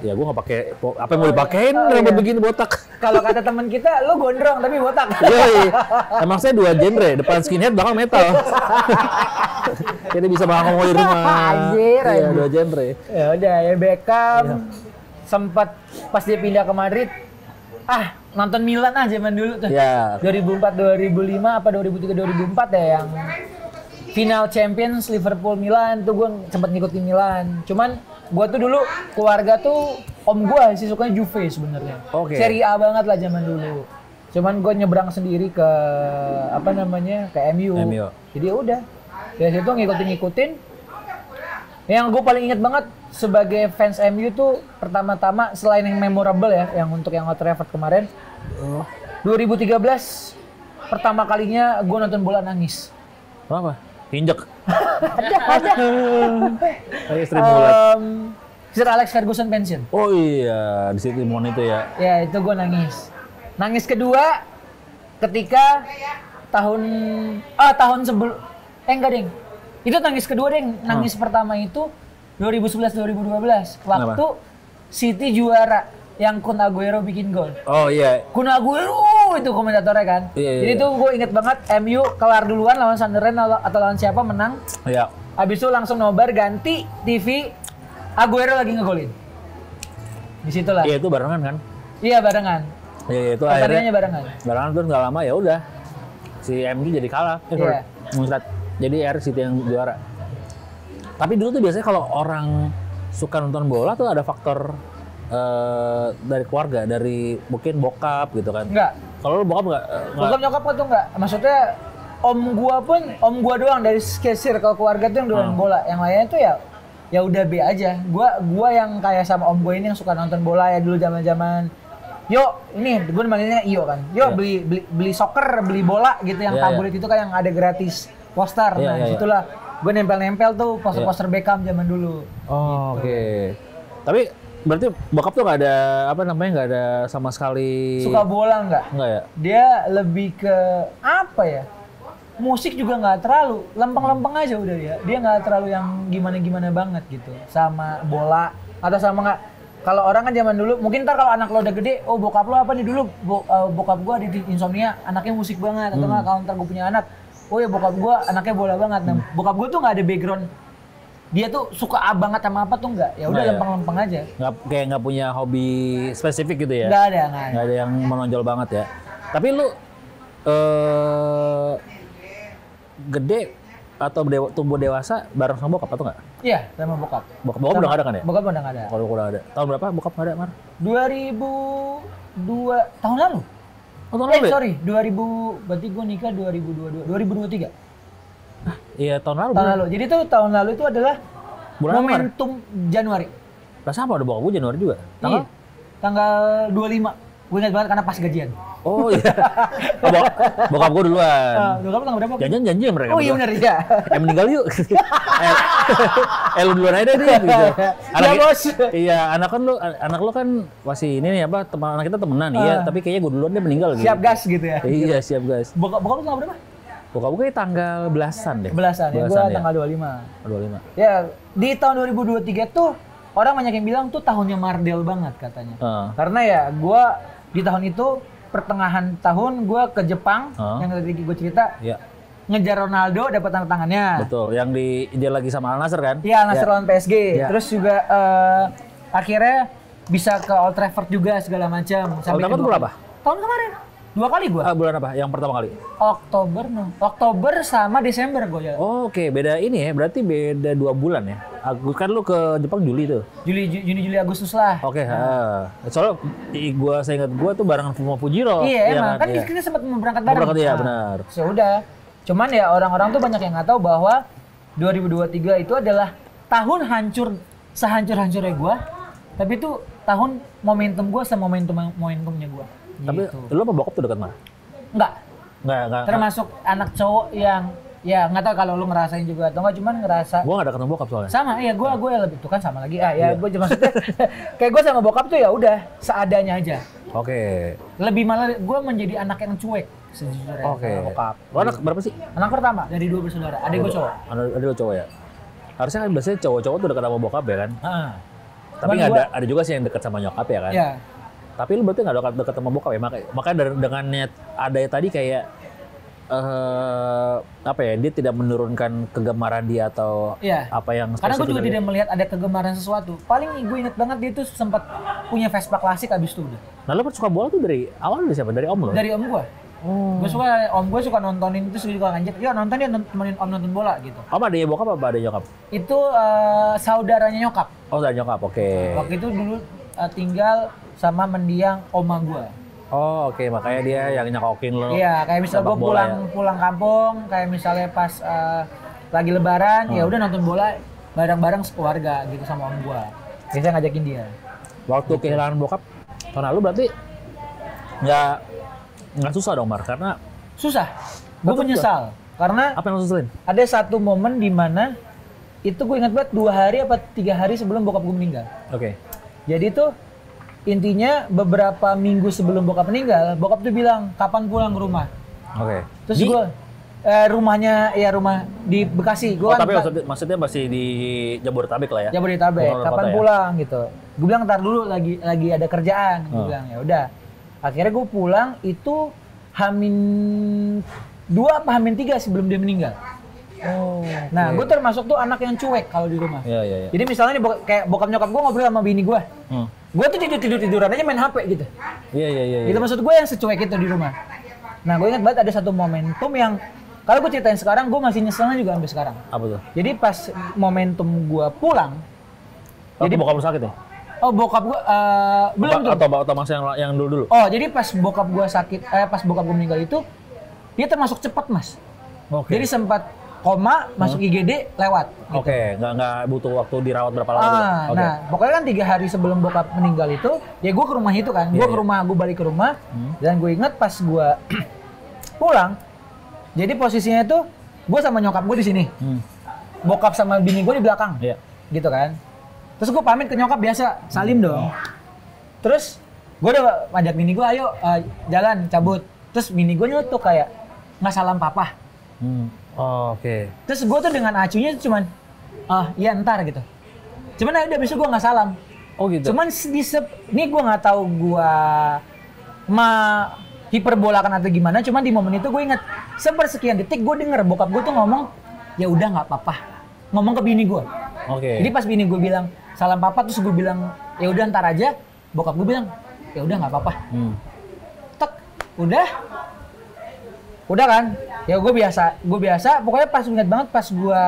Ya gue nggak pakai. Apa yang mau dipakein? Rambut begini botak. Kalau kata teman kita, lu gondrong tapi botak. Iya. Emang saya dua genre, depan skinhead, belakang metal. Jadi bisa ngomong di rumah. Anjir. Iya, dua genre. Ya udah ya Beckham sempat pas dia pindah ke Madrid. Nonton Milan zaman dulu tuh. Iya. 2004 2005 apa 2003 2004 ya yang final Champions Liverpool Milan tuh gue sempat ngikutin Milan. Cuman gue tuh dulu keluarga tuh om gue sih sukanya Juve sebenarnya. Serie A banget lah zaman dulu. Cuman gue nyebrang sendiri ke ke MU. Jadi udah dari situ ngikutin. Yang gue paling inget banget sebagai fans MU tuh pertama-tama selain yang memorable ya, yang untuk yang Old Trafford kemarin. 2013 pertama kalinya gue nonton bola nangis. Apa? Injek. ada. Sir Alex Ferguson pensiun. Oh iya, di situ momen itu ya. Ya itu gue nangis. Nangis kedua ketika tahun sebelum enggak deng. Itu nangis kedua deng. Nangis pertama itu 2011-2012 waktu City juara yang Kun Aguero bikin gol. Oh iya. Kun Aguero itu komentatornya kan. Jadi tuh gue inget banget MU kelar duluan lawan Sunderland atau lawan siapa menang. Iya. Abis itu langsung nobar ganti TV Aguero lagi ngegolin. Di situ lah. Iya itu barengan kan? Iya barengan. Iya itu akhirnya barengan. Barengan terus nggak lama ya udah si MU jadi kalah. Jadi City yang juara. Tapi dulu tuh biasanya kalau orang suka nonton bola tuh ada faktor dari keluarga, dari mungkin bokap gitu kan? Enggak. Kalau lu bokap nggak? Bokap nyokap tuh enggak. Maksudnya om gua doang dari circle keluarga tuh yang doyan bola. Yang lainnya tuh ya udah B aja. Gua yang kayak sama om gua ini yang suka nonton bola ya dulu zaman-zaman. Ini gue manggilnya Iyo kan. Beli soccer, beli bola gitu yang tablet itu kan yang ada gratis poster. Disitulah gue nempel-nempel tuh poster-poster Beckham zaman dulu. Oh, gitu. Oke. Tapi berarti bokap tuh nggak ada nggak ada sama sekali suka bola nggak ya? Dia lebih ke apa ya? Musik juga nggak terlalu, lempeng-lempeng aja udah dia nggak terlalu yang gimana-gimana banget gitu sama bola atau sama nggak. Kalau orang kan zaman dulu, mungkin ntar kalau anak lo udah gede, bokap lo apa nih dulu, bokap gua di Insomnia anaknya musik banget, atau nggak kalau ntar gua punya anak, ya bokap gua anaknya bola banget. Nah, bokap gua tuh nggak ada background, dia tuh suka banget sama apa tuh nggak, ya udah lempeng-lempeng aja. Nggak punya hobi spesifik gitu ya? Nggak ada yang menonjol banget ya. Tapi lu gede atau tumbuh dewasa bareng sama bokap atau nggak? Iya, sama bokap. Bokap udah nggak ada kan ya? Bokap udah nggak ada. Kalau udah ada. Tahun berapa bokap nggak ada, Mar? 2002 tahun lalu. Oh, tahun lalu? Sorry, 2000 berarti gue nikah 2023. Iya, tahun lalu. Tahun lalu. Jadi tuh tahun lalu itu adalah bulan momentum Januari. Lah sama ada bokap gue Januari juga. Tanggal 25. Gue ingat banget karena pas gajian. Oh iya. Oh, bokap gue duluan. Bokap tanggal berapa? Janji mereka. Oh iya benar ya. Meninggal yuk. Lu duluan aja deh gitu. Iya bos. Iya, anak lu kan masih ini nih apa, anak kita temenan iya, tapi kayaknya gue duluan dia meninggal gitu. Siap gas gitu ya. Iya, siap gas. Bokap lu tanggal berapa? Bokap gue tanggal belasan deh. Belasan ya, gue tanggal 25. 25. Ya, di tahun 2023 tuh orang banyak yang bilang tuh tahunnya Mardel banget katanya. Karena ya gue di tahun itu pertengahan tahun gue ke Jepang yang tadi gue cerita. Iya. Ngejar Ronaldo dapat tanda tangannya. Betul, yang dia lagi sama Al Nassr kan? Iya, Al Nassr lawan PSG. Ya. Terus juga akhirnya bisa ke Old Trafford juga segala macam. Old Trafford bulan apa? Tahun kemarin. 2 kali gua. Bulan apa? Yang pertama kali? Oktober sama Desember gua ya. Oh, oke, beda ini ya. Berarti beda 2 bulan ya. Kan lu ke Jepang Juli tuh. Juni Agustus lah. Oke, soalnya saya ingat gua tuh barengan sama Fujiro. Iya, emang kan kita sempat berangkat bareng. Berangkat ya, benar. Sudah. Cuman ya orang-orang tuh banyak yang nggak tahu bahwa 2023 itu adalah tahun sehancur-hancurnya gua. Tapi itu tahun momentum gua sama momentumnya gua. Tapi gitu. lu apa bokap tuh dekat mana? Enggak. Termasuk anak cowok yang ya nggak tahu kalau lu ngerasain juga atau enggak, cuman ngerasa. Gua nggak ada ketemu bokap soalnya. Sama, iya gue lebih tuh kan sama lagi. Iya. Gue maksudnya kayak gue sama bokap tuh ya udah seadanya aja. Oke. Lebih malah gue menjadi anak yang cuek sejujurnya. Oke. Bokap. Lu anak berapa sih? Anak pertama dari 2 bersaudara. Adik gue cowok. Adik lu cowok ya. Harusnya kan biasanya cowok-cowok tuh dekat sama bokap ya kan? Tapi nggak ada juga sih yang dekat sama nyokap ya kan? Iya. Tapi lu berarti nggak dekat sama bokap ya? Makanya dengan niat ada tadi kayak apa ya, dia tidak menurunkan kegemaran dia atau apa yang karena gue juga tidak melihat ada kegemaran sesuatu. Paling gue inget banget dia tuh sempat punya Vespa klasik abis itu udah. Nah lu suka bola tuh dari awal dari siapa? Dari om lo? Dari om gue. Om gue suka nontonin itu, suka ngajak, yuk nonton, dia temenin om nonton bola gitu. Om ada bokap apa ada nyokap? Itu saudaranya nyokap. Oh, saudara nyokap, oke. Waktu itu dulu tinggal sama mendiang oma gue. Oh oke, makanya dia yang nyakokin lo. Iya, kayak misalnya gue pulang kampung, kayak misalnya pas lagi lebaran, ya udah nonton bola bareng-bareng sekeluarga gitu sama om gue. Biasanya ngajakin dia. Waktu kehilangan bokap tahun lalu berarti nggak susah dong Mar, karena susah. Gue menyesal karena apa yang lo susulin? Ada satu momen di mana itu gue ingat banget 2 hari apa 3 hari sebelum bokap gue meninggal. Oke. Jadi tuh intinya beberapa minggu sebelum bokap meninggal, bokap tuh bilang kapan pulang ke rumah. Oke. Terus gue rumah di Bekasi. Gua tapi maksudnya masih di Jabodetabek lah ya. Jabodetabek. Kapan pulang gitu. Gue bilang ntar dulu lagi ada kerjaan. Gue bilang ya udah. Akhirnya gue pulang itu H-2 apa H-3 sebelum dia meninggal. Oh. Nah, gue termasuk tuh anak yang cuek kalau di rumah. Iya. Jadi misalnya nih kayak bokap nyokap gue ngobrol sama bini gue. Gue tuh tiduran aja main HP gitu. Iya. Gitu maksud gue yang secuek itu di rumah. Nah, gue ingat banget ada satu momentum yang kalau gue ceritain sekarang, gue masih nyeselnya juga sampai sekarang. Apa tuh? Jadi pas momentum gue pulang, jadi bokap lu sakit ya? Oh, bokap gue belum tuh. Atau masa yang dulu. Oh, jadi pas bokap gue sakit, pas bokap gue meninggal itu, dia termasuk cepat mas. Okay. Jadi sempat koma, masuk IGD, lewat. Gitu. Oke, nggak butuh waktu dirawat berapa lama? Okay. Nah, pokoknya kan 3 hari sebelum bokap meninggal itu, ya gue ke rumah itu kan. Gue ke rumah, gue balik ke rumah, dan gue inget pas gue pulang, jadi posisinya itu gue sama nyokap gue di sini, bokap sama bini gue di belakang, gitu kan. Terus gue pamit ke nyokap biasa, salim dong. Terus gue udah ngajak bini gue, ayo jalan, cabut. Terus bini gue nyutuk kayak nggak salam papa. Oh, oke. Terus gue tuh dengan acuhnya cuman, iya ntar gitu. Cuman udah besok gue nggak salam. Oh gitu. Cuman ini gue nggak tahu gue hiperbolakan atau gimana. Cuman di momen itu gue inget sepersekian detik gue denger bokap gue tuh ngomong, ya udah nggak apa-apa. Ngomong ke bini gue. Oke. Jadi pas bini gue bilang salam papa, terus gue bilang ya udah ntar aja. Bokap gue bilang ya udah nggak apa-apa. Tek, udah kan? Ya gue biasa. Pokoknya pas ingat banget pas gue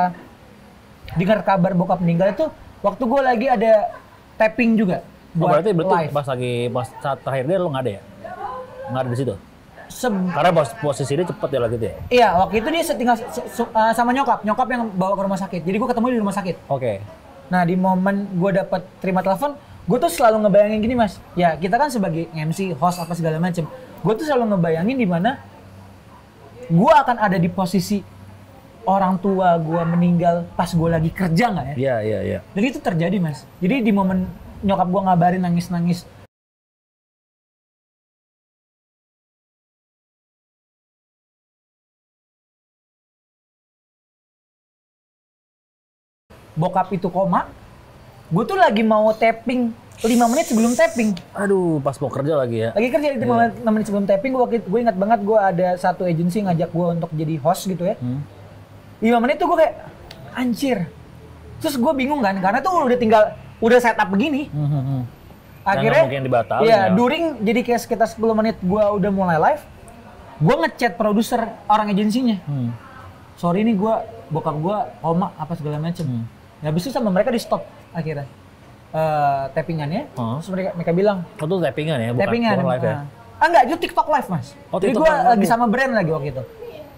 dengar kabar bokap meninggal itu waktu gue lagi ada tapping juga. Berarti pas saat terakhir dia lo nggak ada ya? Nggak ada di situ? Karena posisi dia cepet ya lagi gitu ya? Iya, waktu itu dia tinggal sama nyokap yang bawa ke rumah sakit. Jadi gue ketemu di rumah sakit. Oke. Nah di momen gue terima telepon, gue tuh selalu ngebayangin gini mas. Ya kita kan sebagai MC, host apa segala macem. gue tuh selalu ngebayangin di mana gue akan ada di posisi orang tua gue meninggal pas gue lagi kerja nggak ya? Iya. Dan itu terjadi mas. Jadi di momen nyokap gue ngabarin nangis-nangis, bokap itu koma, gue tuh lagi mau tapping 5 menit sebelum tapping. Aduh, pas mau kerja lagi ya. Lagi kerja 5 menit sebelum tapping, gue ingat banget gue ada satu agensi ngajak gue untuk jadi host gitu ya. 5 menit tuh gue kayak, anjir. Terus gue bingung kan, karena tuh udah setup begini. Akhirnya, mungkin dibatalin ya, ya. during, jadi kayak sekitar 10 menit gue udah mulai live, gue ngechat produser orang agensinya. Sorry nih bokap gue koma apa segala macem. Ya habis itu sama mereka di stop akhirnya. Tappingannya, terus mereka bilang, oh tuh tappingan ya, bukan live ya? Enggak, itu TikTok live mas. Jadi gue lagi sama brand lagi waktu itu.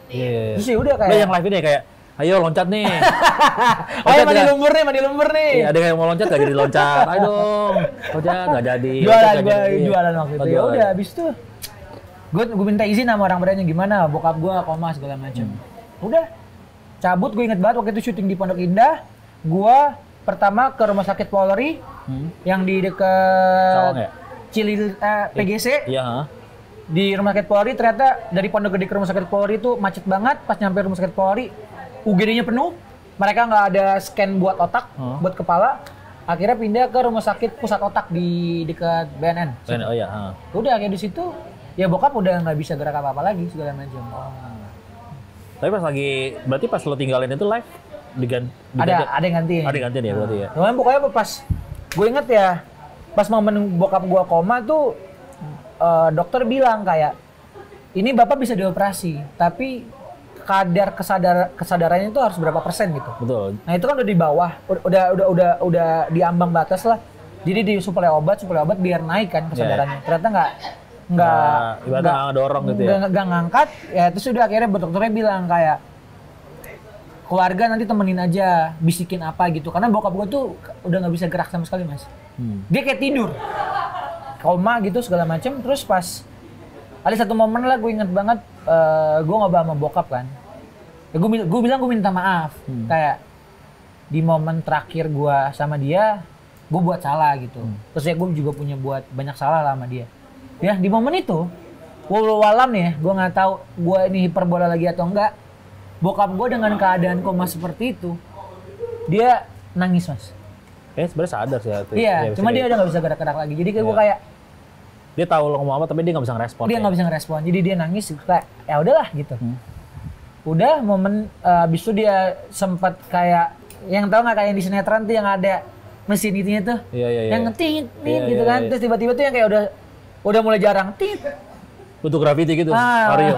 Iya. Terus ya udah kayak. Yang live ini kayak, ayo loncat nih. Ayo mandi lumpur nih. Iya, ada yang mau loncat gak jadi loncat. Ayo dong, loncat gak jadi. Jualan waktu itu. Ya udah, habis itu gue minta izin sama orang brandnya gimana, bokap gue koma segala macam. Udah, cabut. Gue inget banget waktu itu syuting di Pondok Indah. Gue pertama ke rumah sakit Polri yang di dekat PGC. Iya. Di rumah sakit Polri ternyata dari Pondok Gede ke rumah sakit Polri itu macet banget. Pas nyampe rumah sakit Polri, UGD-nya penuh. Mereka nggak ada scan buat otak, buat kepala. Akhirnya pindah ke rumah sakit pusat otak di dekat BNN. Oh iya. Udah kayak di situ, ya bokap udah nggak bisa gerak apa-apa lagi segala macam. Tapi pas lagi, berarti pas lo tinggalin itu live ada yang gantiin. Ada yang gantiin ya berarti ya. Cuman pokoknya pas gue inget ya, pas momen bokap gue koma tuh dokter bilang kayak ini bapak bisa dioperasi, tapi kadar kesadarannya itu harus berapa persen gitu. Betul. Nah itu kan udah di bawah, udah di ambang batas lah. Jadi di suplai obat biar naik kan kesadarannya. Ternyata nggak dorong gitu ya. Nggak ngangkat. Ya terus udah akhirnya dokternya bilang kayak keluarga nanti temenin aja, bisikin apa gitu. Karena bokap gue tuh udah nggak bisa gerak sama sekali mas. Dia kayak tidur, koma gitu segala macem. Terus pas ada satu momen lah gue inget banget, gue ngobrol sama bokap kan. Ya gue bilang gue minta maaf. Kayak di momen terakhir gue sama dia, gue buat salah gitu. Terus ya gue juga punya buat banyak salah lah sama dia. Ya di momen itu, walau nih ya, gue nggak tahu gue ini hiperbola lagi atau enggak. Bokap gue dengan keadaan koma seperti itu, dia nangis mas. Sebenarnya sadar sih. Iya, cuma dia udah nggak bisa gerak-gerak lagi. Jadi gue kayak dia tahu lo ngomong apa, tapi dia nggak bisa ngerespon. Dia nggak bisa ngerespon, jadi dia nangis. Kayak ya udahlah gitu. Udah momen abis itu dia sempat kayak yang tahu nggak kayak di sinetron tuh yang ada mesin itunya tuh, yang ngetit gitu kan. Terus tiba-tiba tuh yang kayak udah mulai jarang tit. Untuk graffiti gitu, Mario.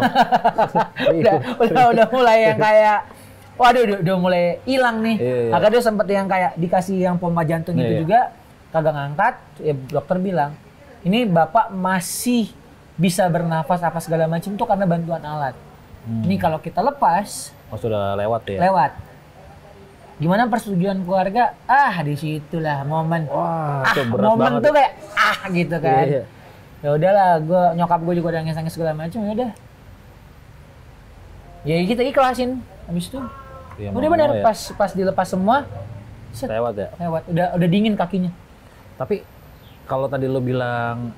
udah mulai yang kayak, waduh udah mulai hilang nih. Akhirnya dia sempet yang kayak dikasih yang pompa jantung itu juga, kagak ngangkat. Ya dokter bilang, ini bapak masih bisa bernafas apa segala macam tuh karena bantuan alat. Ini kalau kita lepas, sudah lewat ya. Lewat. Gimana persetujuan keluarga? Di situlah momen. Wah, itu berat momen banget. Tuh kayak gitu kan. Ya udahlah, nyokap gue juga udah nangis segala macam, ya udah. Ya kita ikhlasin habis itu. Ya, udah benar ya. Pas dilepas semua lewat ya. Lewat. Udah dingin kakinya. Tapi kalau tadi lo bilang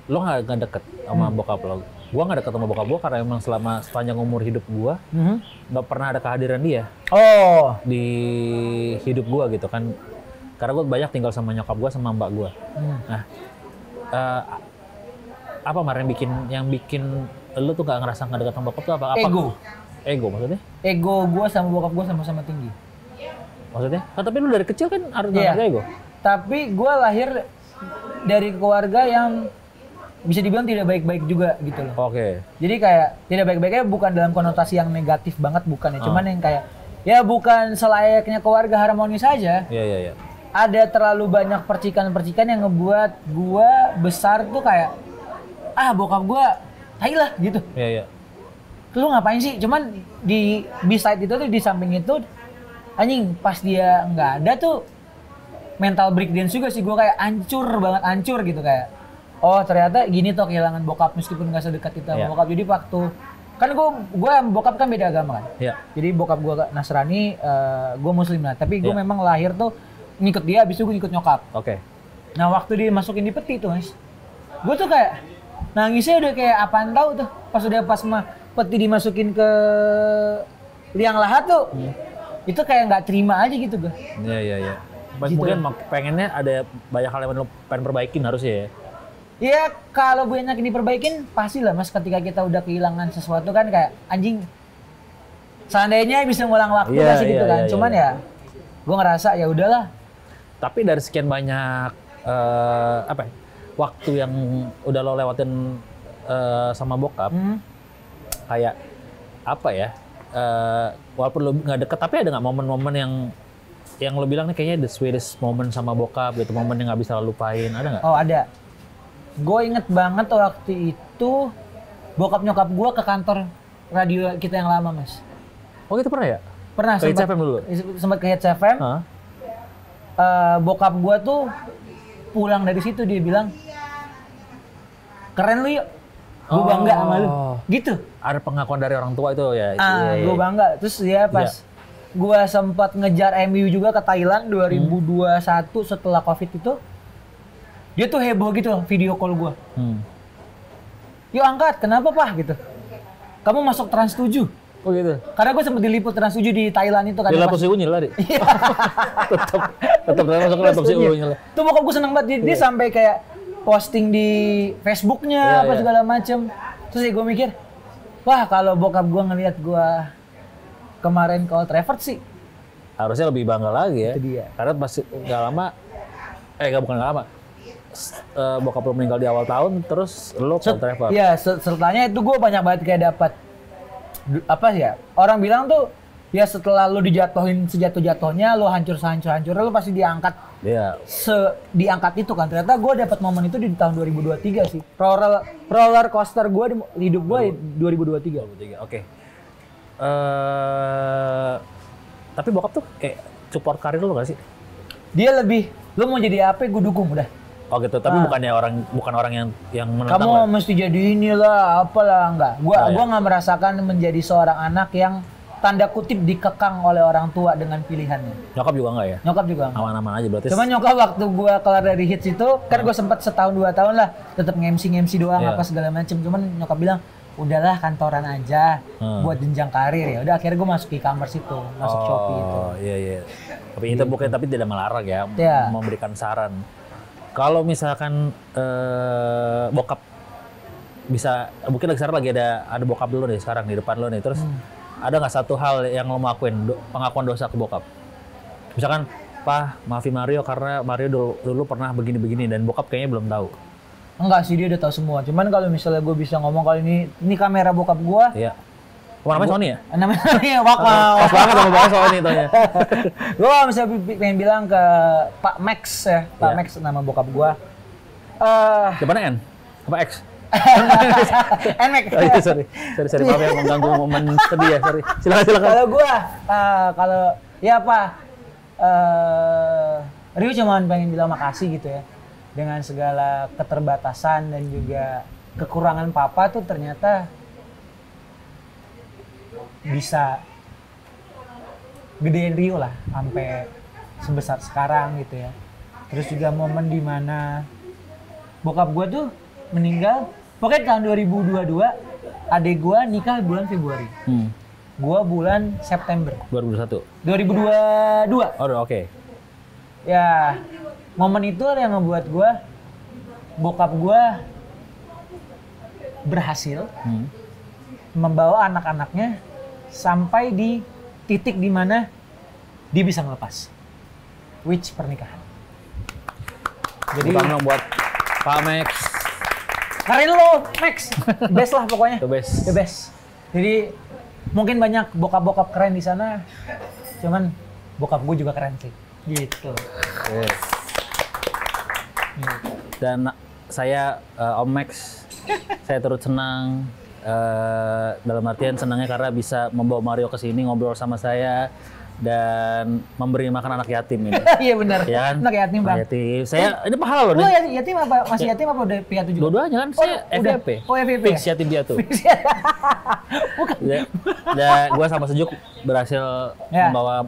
lo nggak deket sama bokap lo. Gua nggak deket sama bokap gua karena emang sepanjang umur hidup gua nggak pernah ada kehadiran dia. Di hidup gua gitu kan. Karena gue banyak tinggal sama nyokap gue sama mbak gue. Nah, apa Mar yang bikin lu tuh gak ngerasa nggak dekat sama bokap tuh apa? Ego maksudnya? Ego gue sama bokap gue sama-sama tinggi. Maksudnya? Tapi lu dari kecil kan harus ngerasa ego. Tapi gue lahir dari keluarga yang bisa dibilang tidak baik-baik juga gitu loh. Jadi kayak tidak baik-baiknya bukan dalam konotasi yang negatif banget, bukan ya. Cuman yang kayak ya bukan selayaknya keluarga harmonis aja. Iya. Ada terlalu banyak percikan-percikan yang ngebuat gua besar tuh kayak bokap gua tai lah gitu. Iya. Lu ngapain sih? Cuman di beside itu tuh, di samping itu anjing pas dia nggak ada tuh mental breakdown juga sih, gua kayak hancur gitu kayak oh ternyata gini toh kehilangan bokap meskipun nggak sedekat itu sama bokap. Jadi waktu kan gue bokap kan beda agama kan. Jadi bokap gue Nasrani, gue Muslim lah. Tapi gue memang lahir tuh ngikut dia, abis itu gue ngikut nyokap. Nah waktu dia masukin di peti tuh Mas, gue tuh kayak nangisnya udah kayak apaan tahu tuh. Pas peti dimasukin ke liang lahat tuh, itu kayak nggak terima aja gitu gue. Iya. Gitu. Mungkin pengennya ada banyak hal yang lo pengen perbaikin harusnya ya. Iya, kalau banyak yang diperbaikin pastilah Mas, ketika kita udah kehilangan sesuatu kan kayak anjing. Seandainya bisa ngulang waktu pasti gitu kan. Cuman ya gue ngerasa ya udahlah. Tapi dari sekian banyak waktu yang udah lo lewatin sama bokap, kayak apa ya? Walaupun lo nggak deket, tapi ada nggak momen-momen yang lo bilang nih kayaknya the sweetest moment sama bokap gitu, momen yang nggak bisa lo lupain, ada nggak? Oh ada. Gue inget banget waktu itu bokap nyokap gue ke kantor radio kita yang lama Mas. Oh gitu pernah ya? Pernah. Ke Hits FM dulu? Sempat ke Hits FM. Bokap gue tuh pulang dari situ dia bilang, keren lu yuk, gue bangga sama lu, gitu. Ada pengakuan dari orang tua itu ya? Gue bangga. Terus dia pas gue sempat ngejar MU juga ke Thailand 2021 setelah COVID itu, dia tuh heboh gitu video call gue. Yuk angkat, kenapa Pak? Gitu. Kamu masuk Trans 7. Oh gitu. Karena gue sempet diliput Trans 7 di Thailand itu kan. Di laptop si Unyil tadi. tetap masuk ke laptop si Unyil. Tuh bokap gue seneng banget, dia sampai kayak posting di Facebooknya apa segala macem. Terus ya gue mikir, wah kalau bokap gue ngelihat gue kemarin ke Old Trafford sih harusnya lebih bangga lagi ya. Itu dia. Karena pas nggak lama, bukan nggak lama. Bokap lo meninggal di awal tahun, terus lo ke Old Trafford. Iya, sertanya itu gue banyak banget kayak dapat apa ya, orang bilang tuh ya setelah lo dijatuhin sejatuh-jatuhnya, lo hancur sehancur-hancurnya, lo pasti diangkat. Diangkat itu kan. Ternyata gue dapat momen itu di tahun 2023 sih. Roller coaster gue di hidup gue 2023. Oke. Tapi bokap tuh kayak support karir lo gak sih? Dia lebih, lo mau jadi apa gue dukung udah. Oh gitu, tapi bukan orang yang menentang. Kamu mesti jadi inilah, apalah, enggak. Gua nggak merasakan menjadi seorang anak yang tanda kutip dikekang oleh orang tua dengan pilihannya. Nyokap juga enggak ya? Nyokap juga enggak. Aman-aman aja berarti. Cuman nyokap waktu gua kelar dari Hits itu, kan gua sempat setahun 2 tahun lah, tetap nge-MC doang apa segala macem. Cuman nyokap bilang, udahlah kantoran aja buat jenjang karir ya. Udah akhirnya gua masuk e-commerce itu, masuk Shopee itu. Oh iya. Tapi itu bukan, tapi tidak melarang ya, memberikan saran. Kalau misalkan bokap bisa, mungkin sekarang lagi ada bokap dulu nih sekarang di depan lo nih, terus ada nggak satu hal yang lo lakuin, pengakuan dosa ke bokap? Misalkan, Pak, maafin Mario karena Mario dulu pernah begini-begini, dan bokap kayaknya belum tahu. Enggak sih, dia udah tahu semua. Cuman kalau misalnya gue bisa ngomong kali ini kamera bokap gue. Iya. Namanya Sony ya? Namanya Wakmal. Pas banget sama bahas Sony tanya. Gue misalnya pengen bilang ke Pak Max ya, Pak Max nama bokap gue. Depannya N? Apa X? Nmax. Oh iya, sorry. Maaf ya mengganggu momen sedih ya, sorry. Silakan. Kalau gue, ya Pak, Rio cuma pengen bilang makasih gitu ya. Dengan segala keterbatasan dan juga kekurangan Papa tuh ternyata bisa gedein Rio lah sampai sebesar sekarang gitu ya. Terus juga momen dimana bokap gue tuh meninggal, pokoknya tahun 2022 adik gue nikah bulan Februari. Gue bulan September 2022. Oh oke. Ya momen itu yang ngebuat gue, bokap gue berhasil membawa anak-anaknya sampai di titik di mana dia bisa ngelepas, which pernikahan. Jadi bukan buat Pak Max. Keren lo, Max. The best lah pokoknya. The best. Jadi mungkin banyak bokap-bokap keren di sana, cuman bokap gue juga keren sih. Gitu. Dan saya Om Max, saya turut senang. Dalam artian senangnya karena bisa membawa Mario ke sini ngobrol sama saya, dan memberi makan anak yatim ini. Iya benar. Ya kan? Anak yatim, Bang. Yatim. Saya ini pahala loh. Lu yatim apa? Masih yatim apa udah piatu juga? Dua-duanya kan saya FYP. Oh, FYP. Fix yatim piatu. Bukan. Ya, gua sama Sejuk berhasil membawa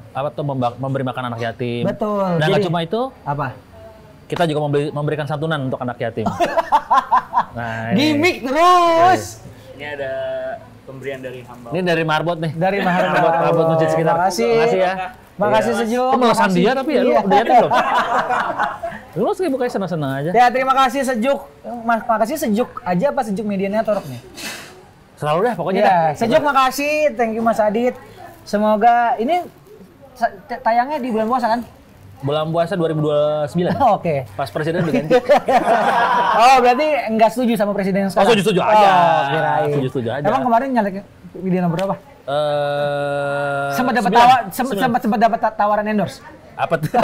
memberi makan anak yatim. Betul. Dan nggak cuma itu. Apa? Kita juga memberikan santunan untuk anak yatim. Nah, gimik terus. Ini ada pemberian dari hamba. Ini dari Marbot nih. Dari Marbot. Marbot Masjid sekitar. Makasih ya. Makasih Sejuk. Itu melasan dia tapi ya lu udah yatim belum? Lu sih bukannya senang-senang aja. Ya terima kasih Sejuk. Makasih Sejuk aja apa Sejuk Media Network nih? Selalu dah pokoknya ya, dah. Sejuk makasih. Thank you Mas Adit. Semoga ini tayangnya di bulan puasa kan? Bulan puasa 2029. Oke. Pas presiden diganti. Oh, berarti enggak setuju sama presiden sekarang? Oh, setuju aja. Kirain. Setuju aja. Emang kemarin nyalek video nomor berapa? Sempat dapat tawaran endorse. Apa tuh?